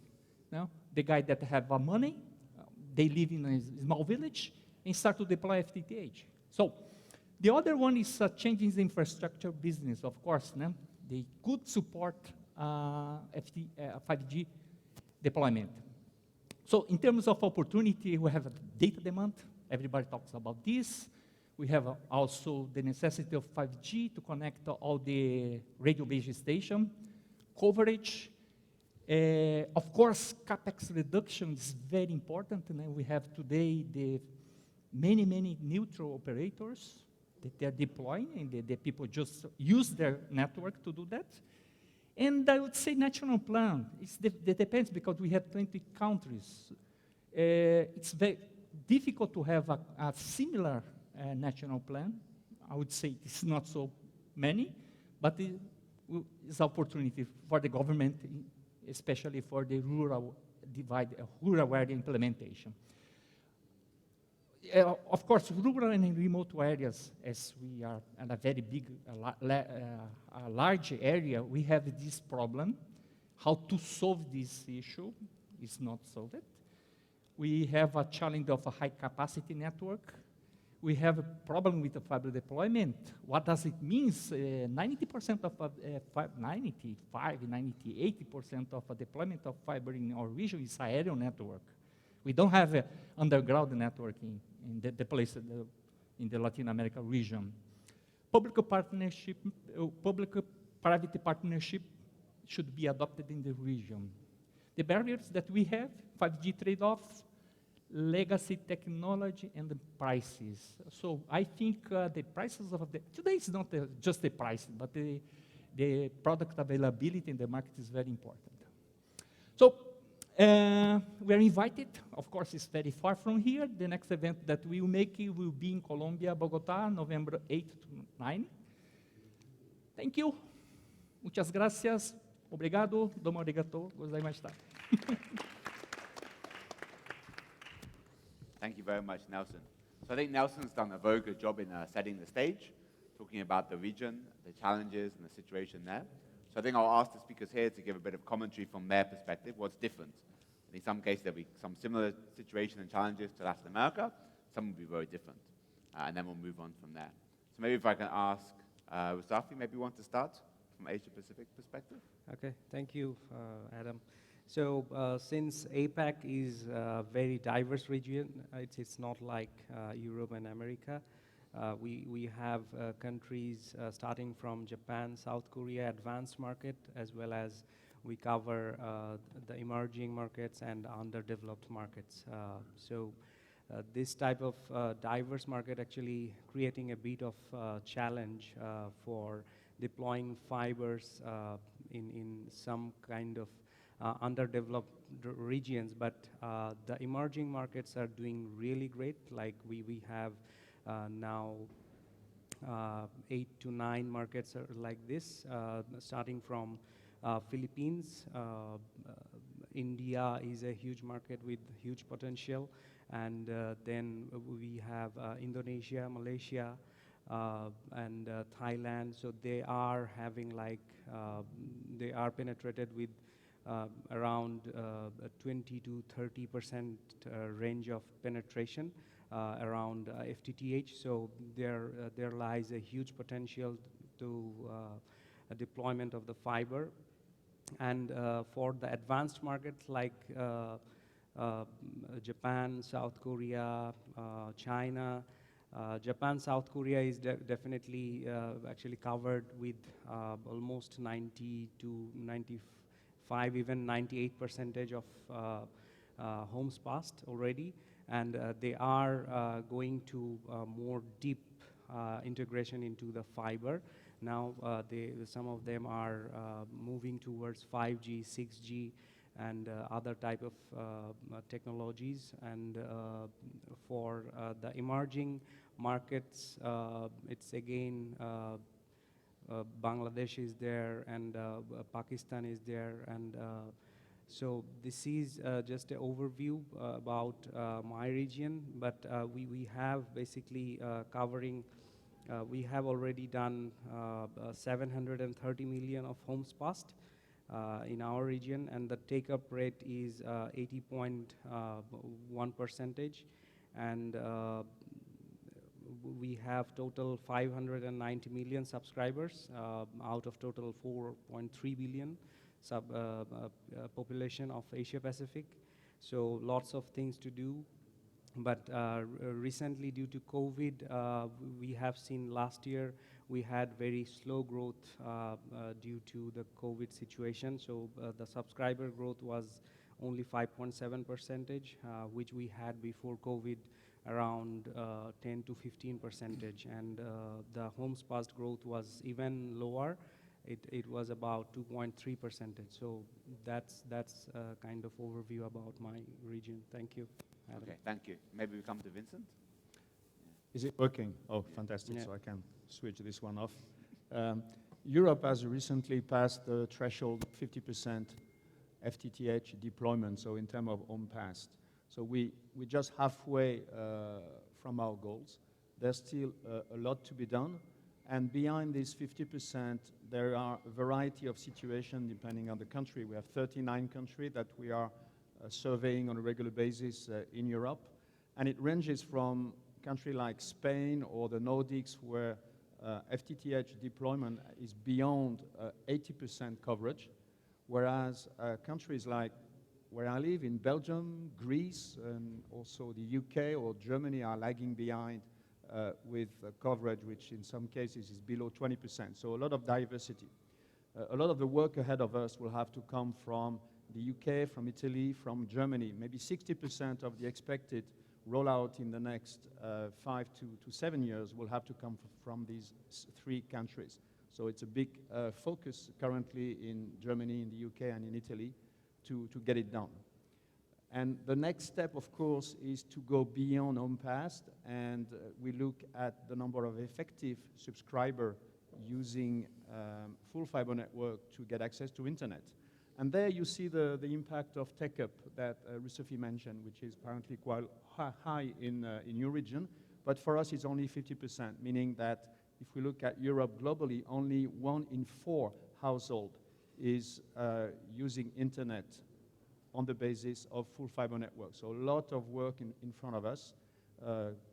No? The guy that have money, they live in a small village, and start to deploy FTTH. So the other one is changing the infrastructure business, of course. No? They could support 5G deployment. So in terms of opportunity, we have a data demand. Everybody talks about this. We have also the necessity of 5G to connect all the radio base station, coverage. Of course, CapEx reduction is very important. And we have today the many neutral operators that they're deploying, and the people just use their network to do that. And I would say national plan, it depends, because we have 20 countries. It's very difficult to have a similar national plan. I would say it's not so many, but it's an opportunity for the government, especially for the rural area implementation. Of course, rural and remote areas, as we are in a very big, large area, we have this problem. How to solve this issue is not solved. We have a challenge of a high-capacity network. We have a problem with the fiber deployment. What does it mean? 90% of 80% of a deployment of fiber in our region is aerial network. We don't have an underground network in the place in the Latin America region. Public-private partnership should be adopted in the region. The barriers that we have, 5G trade-off, legacy technology, and the prices. So I think the prices of today is not just the price, but the product availability in the market is very important. So we are invited. Of course, it's very far from here. The next event that we will make will be in Colombia, Bogotá, November 8 to 9. Thank you. Muchas gracias. Obrigado. Domo arigato gozaimashita. Thank you very much, Nelson. So I think Nelson's done a very good job in setting the stage, talking about the region, the challenges, and the situation there. So I think I'll ask the speakers here to give a bit of commentary from their perspective, what's different. In some cases, there'll be some similar situation and challenges to Latin America. Some will be very different. And then we'll move on from there. So maybe if I can ask Rusafi, maybe you want to start from Asia-Pacific perspective? Okay, thank you, Adam. So since APAC is a very diverse region, it's not like Europe and America. We have countries starting from Japan, South Korea, advanced market, as well as we cover the emerging markets and underdeveloped markets. So this type of diverse market actually creating a bit of challenge for deploying fibers in some kind of underdeveloped regions, but the emerging markets are doing really great. Like we have now 8 to 9 markets are like this, starting from Philippines. India is a huge market with huge potential, and then we have Indonesia, Malaysia, and Thailand. So they are having like they are penetrated with around 20 to 30% range of penetration around FTTH. So there lies a huge potential to a deployment of the fiber. And for the advanced markets like Japan, South Korea, China, Japan, South Korea is definitely actually covered with almost 90 to 95, even 98% of homes passed already, and they are going to more deep integration into the fiber. Now some of them are moving towards 5G, 6G, and other type of technologies. And for the emerging markets, it's again Bangladesh is there, and Pakistan is there, and so this is just an overview about my region, but we have basically covering, we have already done 730 million of homes passed in our region, and the take-up rate is 80.1%, and we have total 590 million subscribers out of total 4.3 billion population of Asia Pacific. So lots of things to do, but recently due to COVID, we have seen last year we had very slow growth due to the COVID situation. So the subscriber growth was only 5.7%, which we had before COVID around 10 to 15%, and the homes passed growth was even lower. It was about 2.3%. So that's kind of overview about my region. Thank you, Adam. Okay, thank you. Maybe we come to Vincent. Is it working? Oh, fantastic, Yeah. so I can switch this one off. Europe has recently passed the threshold of 50% FTTH deployment, so in terms of home passed. So we're just halfway from our goals. There's still a lot to be done. And behind this 50%, there are a variety of situations depending on the country. We have 39 countries that we are surveying on a regular basis in Europe. And it ranges from countries like Spain or the Nordics, where FTTH deployment is beyond 80% coverage, whereas countries like where I live in Belgium, Greece, and also the UK or Germany are lagging behind with coverage, which in some cases is below 20%. So a lot of diversity. A lot of the work ahead of us will have to come from the UK, from Italy, from Germany. Maybe 60% of the expected rollout in the next 5 to 7 years will have to come from these 3 countries. So it's a big focus currently in Germany, in the UK, and in Italy to get it done. And the next step, of course, is to go beyond home passed, and we look at the number of effective subscribers using full fiber network to get access to internet. And there you see the impact of take-up that Rusafi mentioned, which is apparently quite high in your region. But for us, it's only 50%, meaning that if we look at Europe globally, only 1 in 4 households is using internet on the basis of full fiber network. So a lot of work in front of us,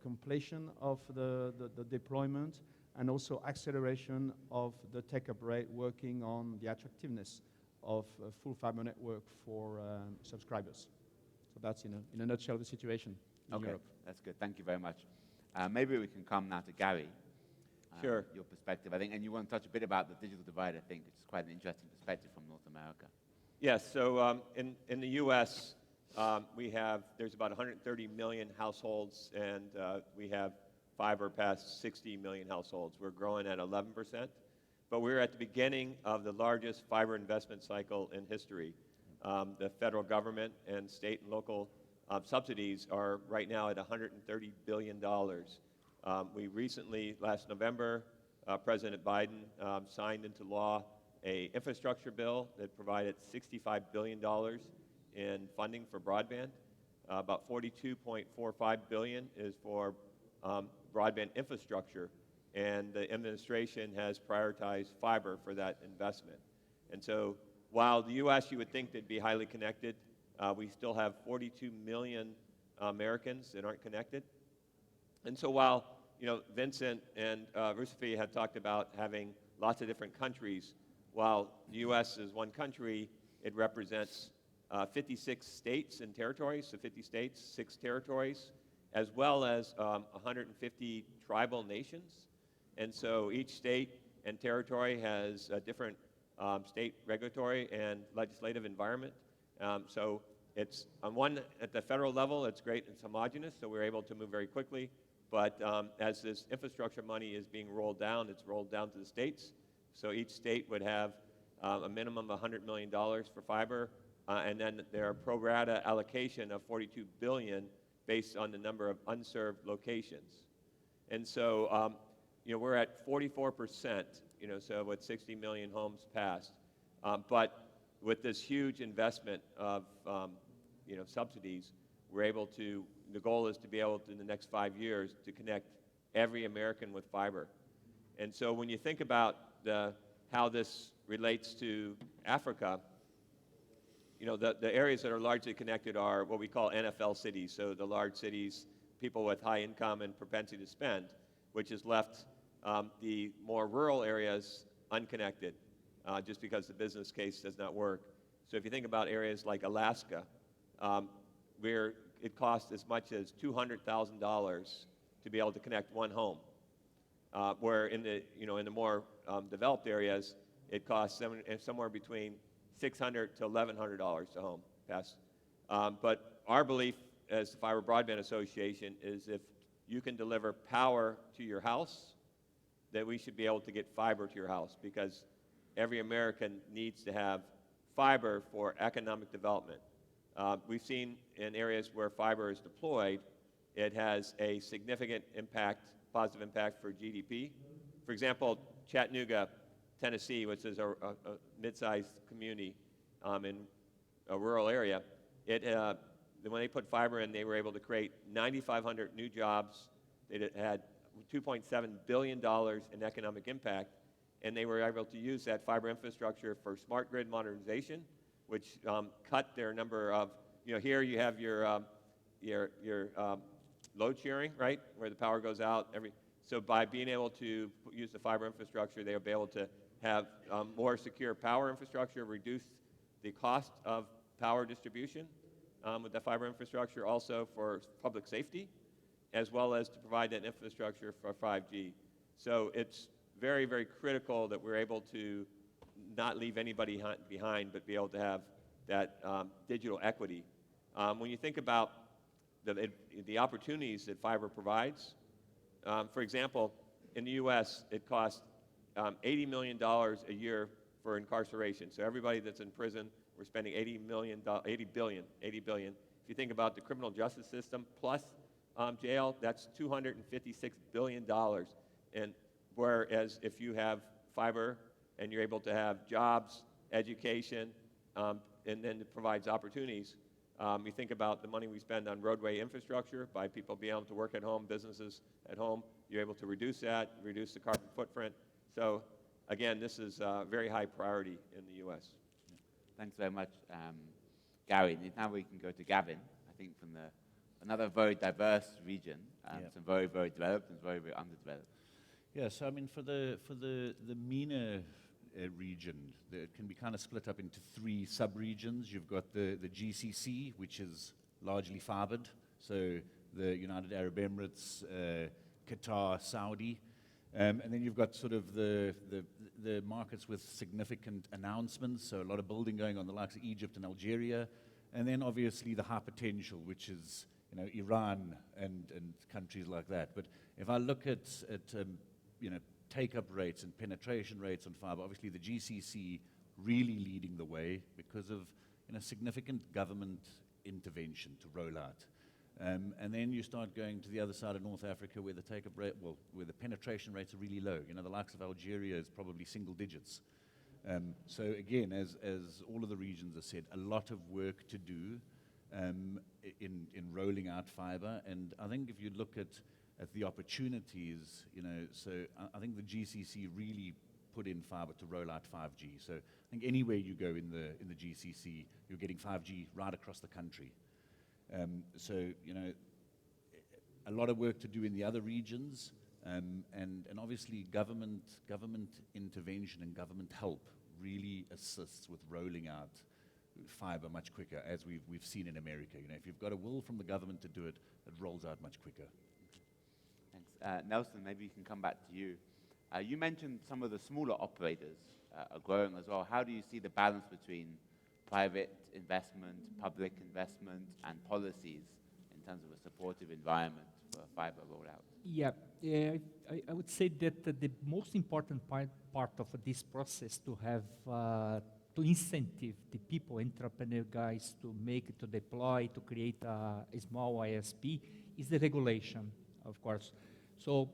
completion of the deployment, and also acceleration of the take-up rate, working on the attractiveness of full fiber network for subscribers. So that's in a nutshell the situation in Okay, Europe. that's good. Thank you very much. Maybe we can come now to Gary. Sure. Your perspective, I think, and you want to touch a bit about the digital divide, I think, which is quite an interesting perspective from North America. Yes, so in the U.S., there's about 130 million households, and we have fiber past 60 million households. We're growing at 11%, but we're at the beginning of the largest fiber investment cycle in history. The federal government and state and local subsidies are right now at $130 billion. We recently, last November, President Biden signed into law an infrastructure bill that provided $65 billion in funding for broadband. About $42.45 billion is for broadband infrastructure, and the administration has prioritized fiber for that investment. And so while the U.S., you would think they'd be highly connected, we still have 42 million Americans that aren't connected. And so while Vincent and Rusafi had talked about having lots of different countries, while the U.S. is one country, it represents 56 states and territories, so 50 states, 6 territories, as well as 150 tribal nations. And so each state and territory has a different state regulatory and legislative environment. So it's at the federal level, it's great, it's homogeneous, so we're able to move very quickly. But as this infrastructure money is being rolled down, it's rolled down to the states. So each state would have a minimum of $100 million for fiber, and then there are pro rata allocation of $42 billion based on the number of unserved locations. And so we're at 44%, so with 60 million homes passed. But with this huge investment of subsidies, we're able to, the goal is to be able to, in the next 5 years, to connect every American with fiber. And so when you think about how this relates to Africa, the areas that are largely connected are what we call NFL cities, so the large cities, people with high income and propensity to spend, which has left the more rural areas unconnected, just because the business case does not work. So if you think about areas like Alaska, where it costs as much as $200,000 to be able to connect one home, where in the more developed areas, it costs somewhere between $600 to $1,100 a home pass. But our belief as the Fiber Broadband Association is if you can deliver power to your house, that we should be able to get fiber to your house, because every American needs to have fiber for economic development. We've seen in areas where fiber is deployed, it has a significant impact, positive impact for GDP. For example, Chattanooga, Tennessee, which is a mid-sized community in a rural area, when they put fiber in, they were able to create 9,500 new jobs. They had $2.7 billion in economic impact, and they were able to use that fiber infrastructure for smart grid modernization, which cut their number of, here you have your load sharing, right, where the power goes out. So by being able to use the fiber infrastructure, they'll be able to have more secure power infrastructure, reduce the cost of power distribution with the fiber infrastructure, also for public safety, as well as to provide that infrastructure for 5G. So it's very, very critical that we're able to not leave anybody behind, but be able to have that digital equity. When you think about the opportunities that fiber provides, for example, in the U.S., it costs $80 million a year for incarceration. So everybody that's in prison, we're spending $80 billion. If you think about the criminal justice system plus jail, that's $256 billion. And whereas if you have fiber and you're able to have jobs, education, and then it provides opportunities, You think about the money we spend on roadway infrastructure by people being able to work at home, businesses at home. You're able to reduce that, reduce the carbon footprint. So again, this is a very high priority in the U.S. Thanks very much, Gary. Now we can go to Gavin, I think from another very diverse region, some very, very developed and very, very underdeveloped. Yeah, so I mean, for the MENA region, it can be kind of split up into 3 sub-regions. You've got the GCC, which is largely fibered, so the United Arab Emirates, Qatar, Saudi, and then you've got sort of the markets with significant announcements, so a lot of building going on, the likes of Egypt and Algeria, and then obviously the high potential, which is Iran and countries like that. But if I look at take-up rates and penetration rates on fiber, obviously the GCC really leading the way because of significant government intervention to roll out. And then you start going to the other side of North Africa where the take-up rate, where the penetration rates are really low. The likes of Algeria is probably single digits. So again, as all of the regions have said, a lot of work to do in rolling out fiber. And I think if you look at the opportunities, so I think the GCC really put in fiber to roll out 5G. So I think anywhere you go in the GCC, you're getting 5G right across the country. So a lot of work to do in the other regions, and obviously government intervention and government help really assists with rolling out fiber much quicker, as we've seen in America. If you've got a will from the government to do it, it rolls out much quicker. Thanks. Nelson, maybe we can come back to you. You mentioned some of the smaller operators are growing as well. How do you see the balance between private investment, public investment, and policies in terms of a supportive environment for fiber rollout? Yeah, I would say that the most important part of this process to have to incentive the people, entrepreneur guys, to deploy, to create a small ISP is the regulation, of course. So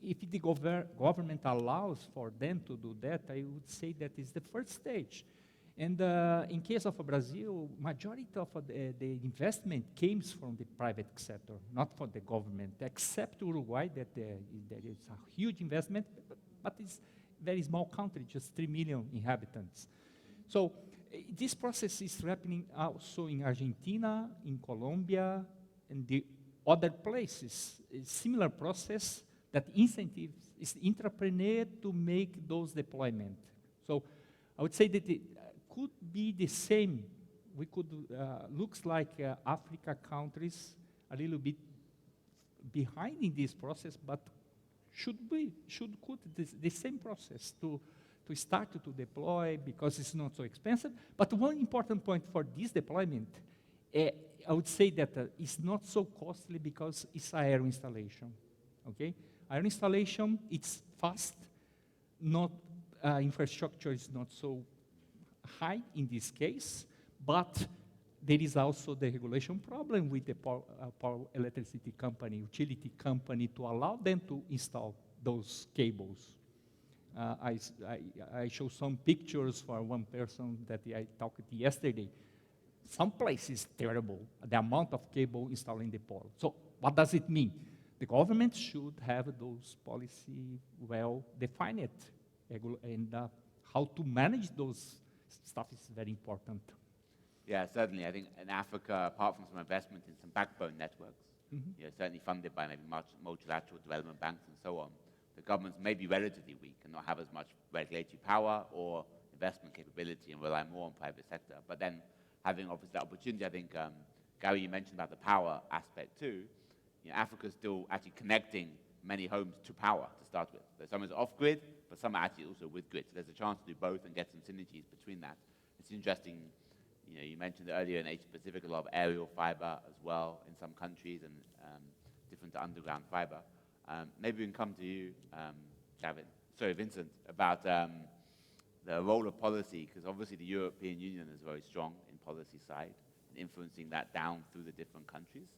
if the government allows for them to do that, I would say that is the first stage. And in case of Brazil, majority of the investment comes from the private sector, not from the government, except Uruguay, that there is a huge investment, but it's a very small country, just 3 million inhabitants. So this process is happening also in Argentina, in Colombia, and the other places. A similar process that incentives is entrepreneur to make those deployment. So I would say that it could be the same. We could, looks like Africa countries a little bit behind in this process, but should put the same process to start to deploy because it's not so expensive. But one important point for this deployment, I would say that it's not so costly because it's air installation, okay? Air installation, it's fast, not infrastructure is not so high in this case, but there is also the regulation problem with the power electricity company, utility company, to allow them to install those cables. I show some pictures for one person that I talked yesterday. Some places terrible, the amount of cable installed in the pole. So what does it mean? The government should have those policy well defined, and how to manage those stuff is very important. Yeah, certainly. I think in Africa, apart from some investment in some backbone networks, certainly funded by maybe multilateral development banks and so on, the governments may be relatively weak and not have as much regulatory power or investment capability and rely more on private sector. But then having obviously that opportunity, I think, Gary, you mentioned about the power aspect too. Africa's still actually connecting many homes to power to start with. So some is off-grid, but some are actually also with grid. So there's a chance to do both and get some synergies between that. It's interesting, you mentioned earlier in Asia-Pacific, a lot of aerial fiber as well in some countries and different underground fiber. Maybe we can come to you, Vincent, about the role of policy, because obviously the European Union is very strong in policy side, and influencing that down through the different countries.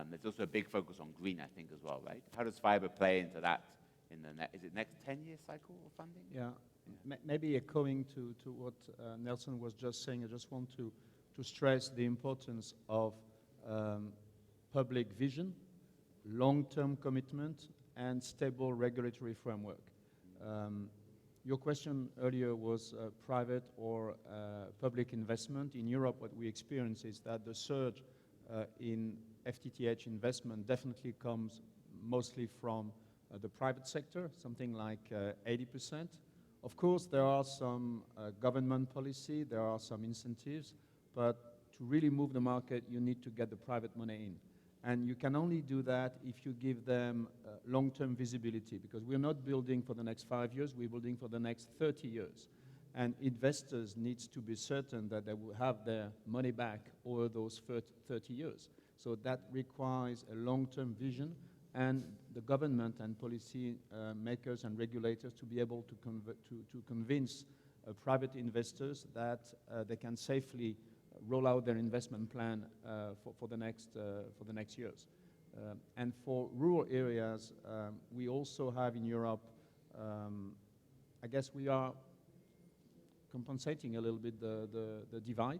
There's also a big focus on green, I think, as well, right? How does fiber play into that in the next 10-year cycle of funding? Yeah, maybe echoing to what Nelson was just saying, I just want to to stress the importance of public vision, long-term commitment, and stable regulatory framework. Your question earlier was private or public investment. In Europe, what we experience is that the surge in FTTH investment definitely comes mostly from the private sector, something like 80%. Of course, there are some government policy, there are some incentives, but to really move the market, you need to get the private money in. And you can only do that if you give them long-term visibility, because we're not building for the next 5 years, we're building for the next 30 years. And investors need to be certain that they will have their money back over those 30 years. So that requires a long-term vision, and the government and policy makers and regulators to be able to convince private investors that they can safely roll out their investment plan for the next years. And for rural areas, we also have in Europe, I guess we are compensating a little bit the divide.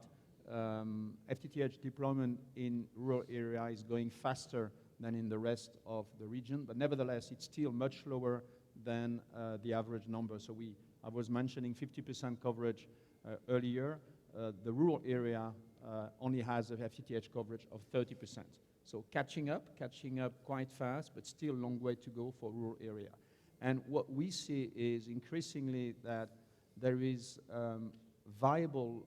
FTTH deployment in rural area is going faster than in the rest of the region, but nevertheless, it's still much lower than the average number. So I was mentioning 50% coverage earlier. The rural area only has a FTTH coverage of 30%. So catching up quite fast, but still a long way to go for rural area. And what we see is increasingly that there is viable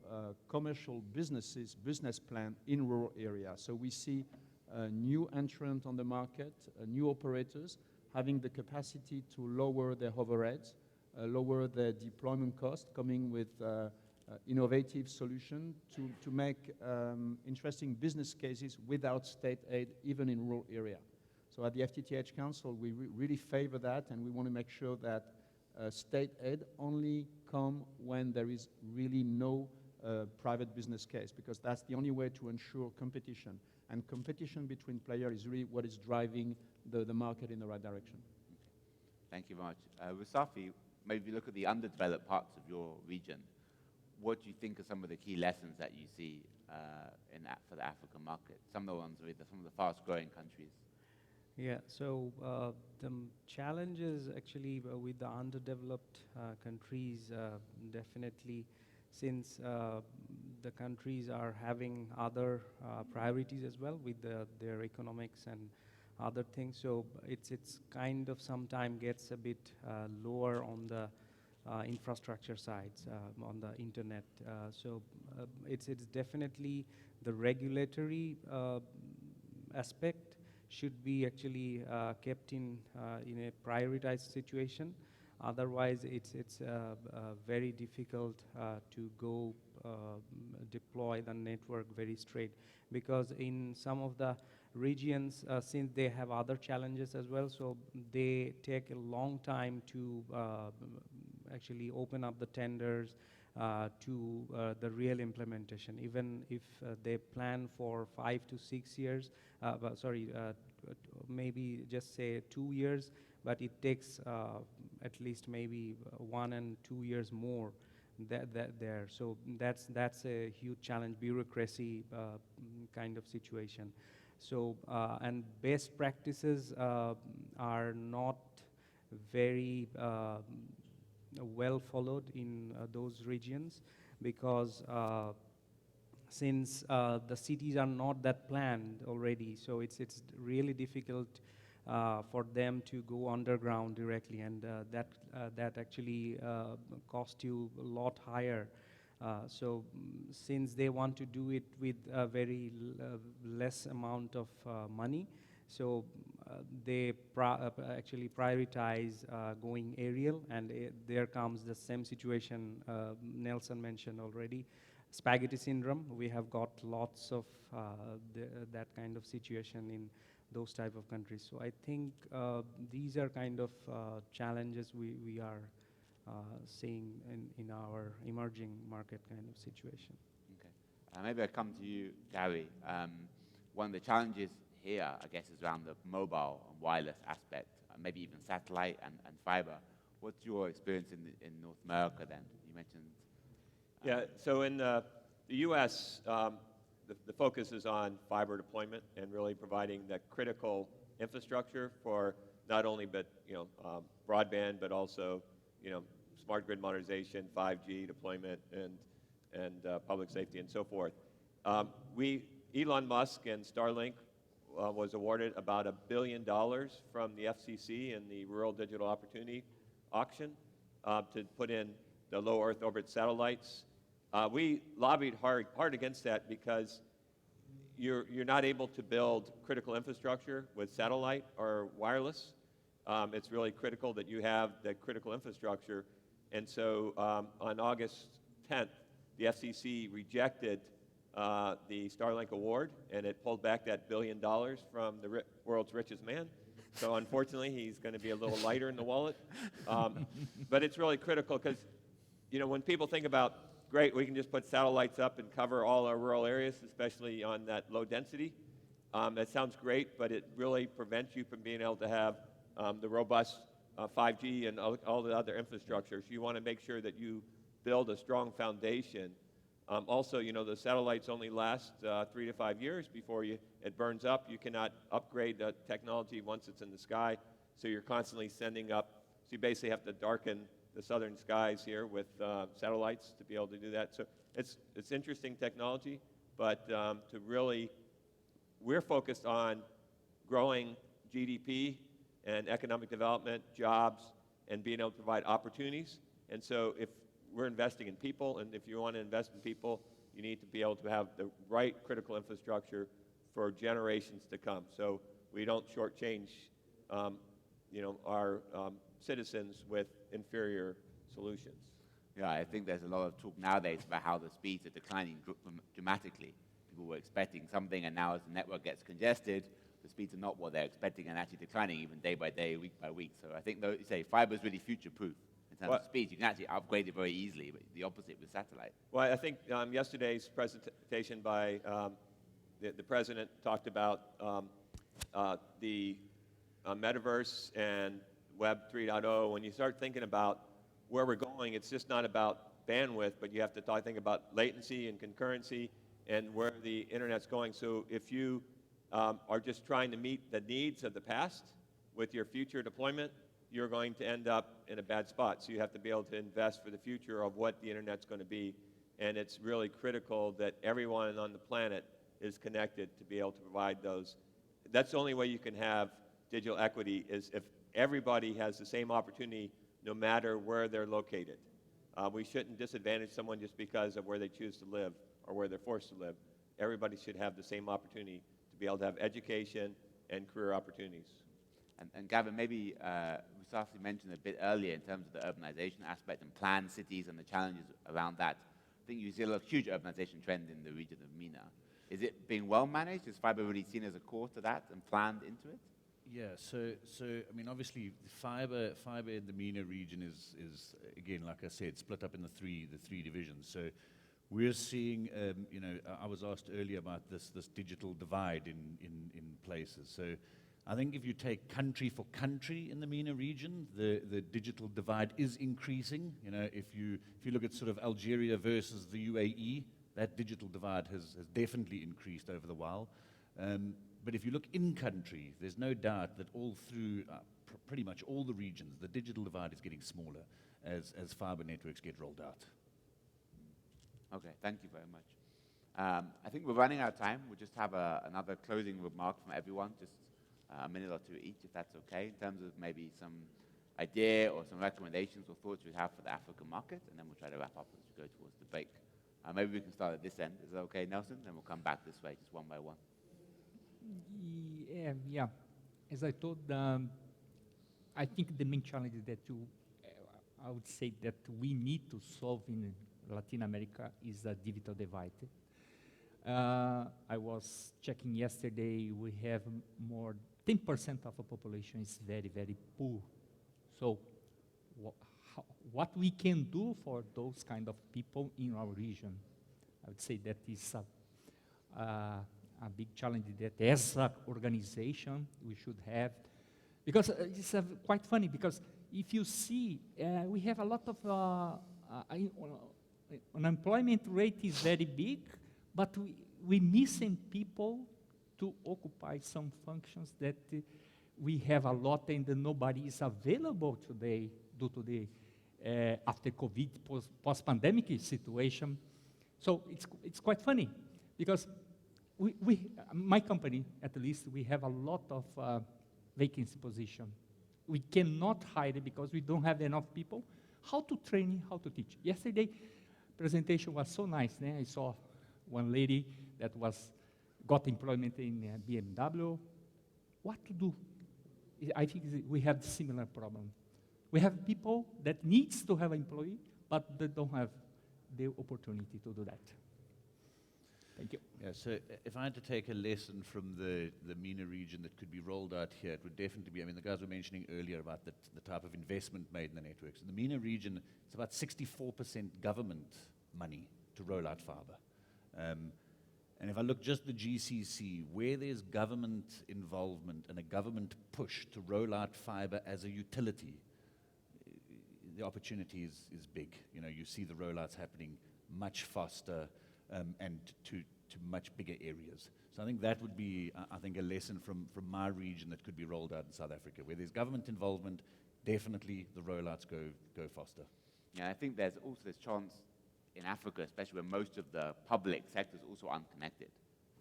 commercial business plan in rural area. So we see a new entrant on the market, new operators having the capacity to lower their overheads, lower their deployment cost, coming with innovative solution to make interesting business cases without state aid, even in rural area. So at the FTTH Council, we really favor that, and we want to make sure that state aid only come when there is really no private business case, because that's the only way to ensure competition. And competition between players is really what is driving the market in the right direction. Thank you very much. Rusafi, maybe look at the underdeveloped parts of your region. What do you think are some of the key lessons that you see for the African market? Some of the ones with some of the fast-growing countries. Yeah, so the challenges actually with the underdeveloped countries, definitely, since the countries are having other priorities as well with their economics and other things. So it's kind of sometimes gets a bit lower on the infrastructure sides, on the internet. So it's definitely the regulatory aspect should be actually kept in a prioritized situation. Otherwise, it's very difficult to go deploy the network very straight, because in some of the regions, since they have other challenges as well, so they take a long time to actually open up the tenders to the real implementation. Even if they plan for 5 to 6 years, maybe just say 2 years, but it takes at least maybe 1 and 2 years more there. So that's a huge challenge, bureaucracy kind of situation. So and best practices are not very well followed in those regions, because since the cities are not that planned already, so it's really difficult for them to go underground directly, and that actually cost you a lot higher. So since they want to do it with a very less amount of money, so they actually prioritize going aerial, and there comes the same situation Nelson mentioned already, spaghetti syndrome. We have got lots of that kind of situation in those type of countries. So I think these are kind of challenges we are seeing in our emerging market kind of situation. Okay. Maybe I come to you, Gary. One of the challenges here, I guess, is around the mobile and wireless aspect, maybe even satellite and fiber. What's your experience in North America then? You mentioned... Yeah, so in the U.S., the focus is on fiber deployment and really providing that critical infrastructure for not only broadband, but also smart grid modernization, 5G deployment, and public safety and so forth. Elon Musk and Starlink was awarded about $1 billion from the FCC in the Rural Digital Opportunity Auction to put in the low Earth orbit satellites. We lobbied hard against that because you're not able to build critical infrastructure with satellite or wireless. It's really critical that you have that critical infrastructure. And so on August 10th, the FCC rejected the Starlink award, and it pulled back that $1 billion from the world's richest man. So unfortunately, he's going to be a little lighter in the wallet. But it's really critical because, when people think about, great, we can just put satellites up and cover all our rural areas, especially on that low density. That sounds great, but it really prevents you from being able to have the robust 5G and all the other infrastructure. So you want to make sure that you build a strong foundation. Also, the satellites only last 3 to 5 years before it burns up. You cannot upgrade the technology once it's in the sky, so you're constantly sending up. So you basically have to darken the southern skies here with satellites to be able to do that. So it's interesting technology, but we're focused on growing GDP and economic development, jobs, and being able to provide opportunities. And so if we're investing in people, and if you want to invest in people, you need to be able to have the right critical infrastructure for generations to come. So we don't shortchange, our citizens with inferior solutions. Yeah, I think there's a lot of talk nowadays about how the speeds are declining dramatically. People were expecting something, and now as the network gets congested, the speeds are not what they're expecting and actually declining even day by day, week by week. So I think, though, you say fiber is really future-proof in terms of speed. You can actually upgrade it very easily, but the opposite with satellite. Well, I think yesterday's presentation by the president talked about the metaverse and Web 3.0. When you start thinking about where we're going, it's just not about bandwidth, but you have to think about latency and concurrency and where the internet's going. So if you are just trying to meet the needs of the past with your future deployment, you're going to end up in a bad spot. So you have to be able to invest for the future of what the internet's going to be. And it's really critical that everyone on the planet is connected to be able to provide those. That's the only way you can have digital equity, is if everybody has the same opportunity no matter where they're located. We shouldn't disadvantage someone just because of where they choose to live or where they're forced to live. Everybody should have the same opportunity to be able to have education and career opportunities. And Gavin, maybe Mustafa mentioned a bit earlier in terms of the urbanization aspect and planned cities and the challenges around that. I think you see a huge urbanization trend in the region of MENA. Is it being well managed? Is fiber really seen as a core to that and planned into it? Yeah, so I mean, obviously, fiber in the MENA region is again, like I said, split up in the three divisions. So we're seeing, I was asked earlier about this digital divide in places. So I think if you take country for country in the MENA region, the digital divide is increasing. If you look at sort of Algeria versus the UAE, that digital divide has definitely increased over the while. But if you look in country, there's no doubt that all through pretty much all the regions, the digital divide is getting smaller as fiber networks get rolled out. Okay, thank you very much. I think we're running out of time. We'll just have another closing remark from everyone, just a minute or two each, if that's okay, in terms of maybe some idea or some recommendations or thoughts we have for the African market, and then we'll try to wrap up as we go towards the break. Maybe we can start at this end. Is that okay, Nelson? Then we'll come back this way, just one by one. Yeah. As I told, I think the main challenge that I would say that we need to solve in Latin America is the digital divide. I was checking yesterday, we have more 10% of the population is very, very poor. So what we can do for those kind of people in our region, I would say that is a big challenge that as an organization we should have. Because it's quite funny, because if you see, we have a lot of unemployment rate is very big, but we missing people to occupy some functions that we have a lot and nobody is available today due to the after COVID post-pandemic situation. So it's quite funny because my company, at least, we have a lot of vacancy position. We cannot hire because we don't have enough people. How to train, how to teach. Yesterday, presentation was so nice. I saw one lady that got employment in BMW. What to do? I think we have similar problem. We have people that needs to have an employee, but they don't have the opportunity to do that. Thank you. Yeah, so if I had to take a lesson from the MENA region that could be rolled out here, it would definitely be, I mean, the guys were mentioning earlier about the type of investment made in the networks. In the MENA region, it's about 64% government money to roll out fiber. And if I look just the GCC, where there's government involvement and a government push to roll out fiber as a utility, the opportunity is big. You know, you see the rollouts happening much faster and to much bigger areas. So I think that would be, I think, a lesson from my region that could be rolled out in South Africa. Where there's government involvement, definitely the rollouts go faster. Yeah, I think there's also this chance in Africa, especially where most of the public sector is also unconnected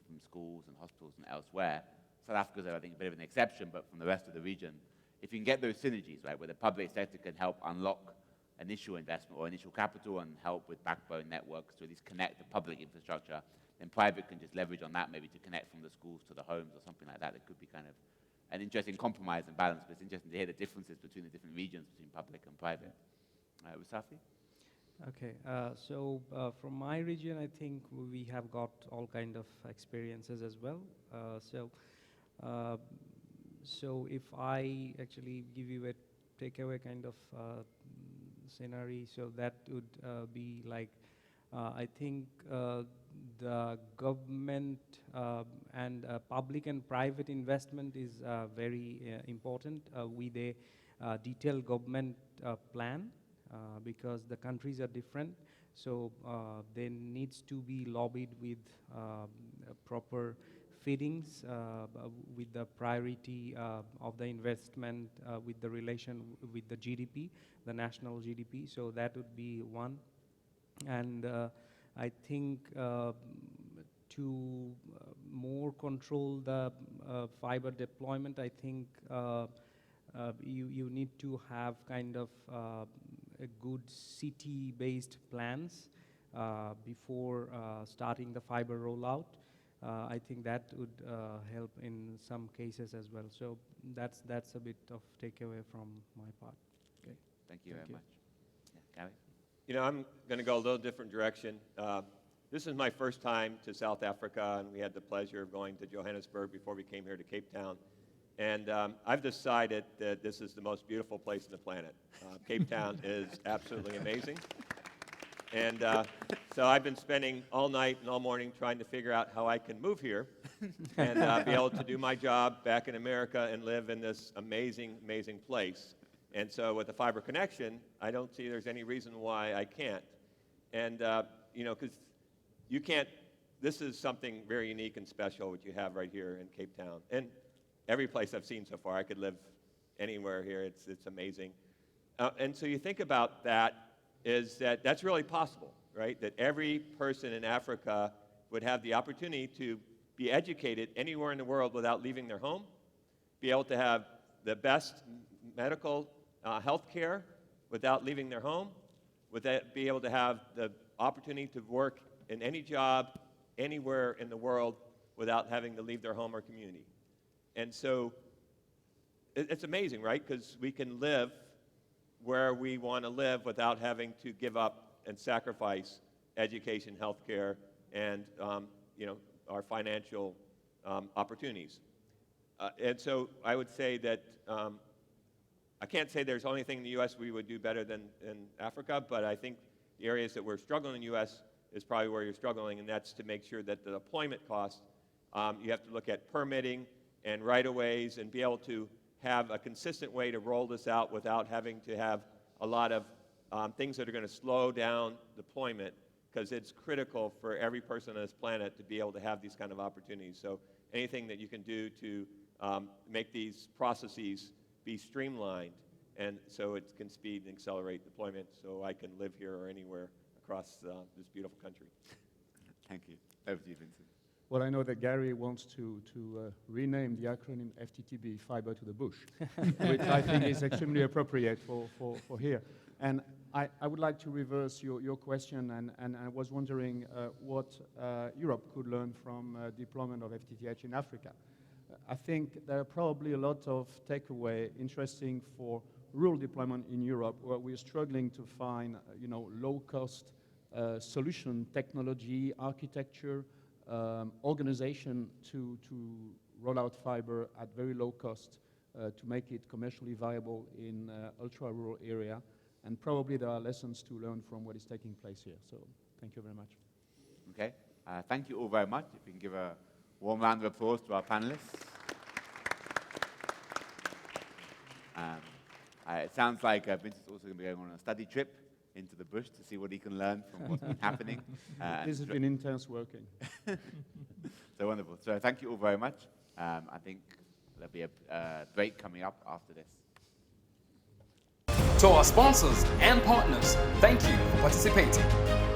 from schools and hospitals and elsewhere. South Africa is, I think, a bit of an exception, but from the rest of the region, if you can get those synergies, right, where the public sector can help unlock initial investment or initial capital and help with backbone networks to at least connect the public infrastructure, then private can just leverage on that maybe to connect from the schools to the homes or something like that. It could be kind of an interesting compromise and balance, but it's interesting to hear the differences between the different regions between public and private. Rusafi? Okay, so from my region, I think we have got all kind of experiences as well. So if I actually give you a takeaway kind of scenario, so that would be like, I think the government and public and private investment is very important with a detailed government plan. Because the countries are different, so there needs to be lobbied with proper fittings with the priority of the investment with the relation with the GDP, the national GDP. So that would be one. And I think to more control the fiber deployment, I think you need to have kind of a good city-based plans before starting the fiber rollout. I think that would help in some cases as well. So that's a bit of takeaway from my part. Okay. Thank you very much. Yeah, Gary? You know, I'm going to go a little different direction. This is my first time to South Africa, and we had the pleasure of going to Johannesburg before we came here to Cape Town. And I've decided that this is the most beautiful place on the planet. Cape Town is absolutely amazing. And so I've been spending all night and all morning trying to figure out how I can move here and be able to do my job back in America and live in this amazing, amazing place. And so with the fiber connection, I don't see there's any reason why I can't. And, you know, because you can't, this is something very unique and special what you have right here in Cape Town. And every place I've seen so far, I could live anywhere here. It's amazing. And so you think about that, is that that's really possible, right? That every person in Africa would have the opportunity to be educated anywhere in the world without leaving their home, be able to have the best medical health care without leaving their home, be able to have the opportunity to work in any job anywhere in the world without having to leave their home or community. And so it's amazing, right? Because we can live where we want to live without having to give up and sacrifice education, healthcare, and you know, our financial opportunities. And so I would say that I can't say there's only thing in the U.S. we would do better than in Africa, but I think the areas that we're struggling in the U.S. is probably where you're struggling, and that's to make sure that the deployment cost, you have to look at permitting and right-of-ways and be able to have a consistent way to roll this out without having to have a lot of things that are going to slow down deployment, because it's critical for every person on this planet to be able to have these kind of opportunities. So anything that you can do to make these processes be streamlined, and so it can speed and accelerate deployment, so I can live here or anywhere across this beautiful country. Thank you. Over to you, Vincent. Well, I know that Gary wants to rename the acronym FTTB, Fiber to the Bush, which I think is extremely appropriate for here. And I would like to reverse your question, and I was wondering what Europe could learn from deployment of FTTH in Africa. I think there are probably a lot of takeaway interesting for rural deployment in Europe, where we're struggling to find low-cost solution, technology, architecture, organization to roll out fiber at very low cost to make it commercially viable in ultra-rural area. And probably there are lessons to learn from what is taking place here. So thank you very much. Okay. Thank you all very much. If we can give a warm round of applause to our panelists. It sounds like Vincent's also going to be going on a study trip into the bush to see what he can learn from what's been happening. This has been intense working. So wonderful. So thank you all very much. I think there'll be a break coming up after this. To our sponsors and partners, thank you for participating.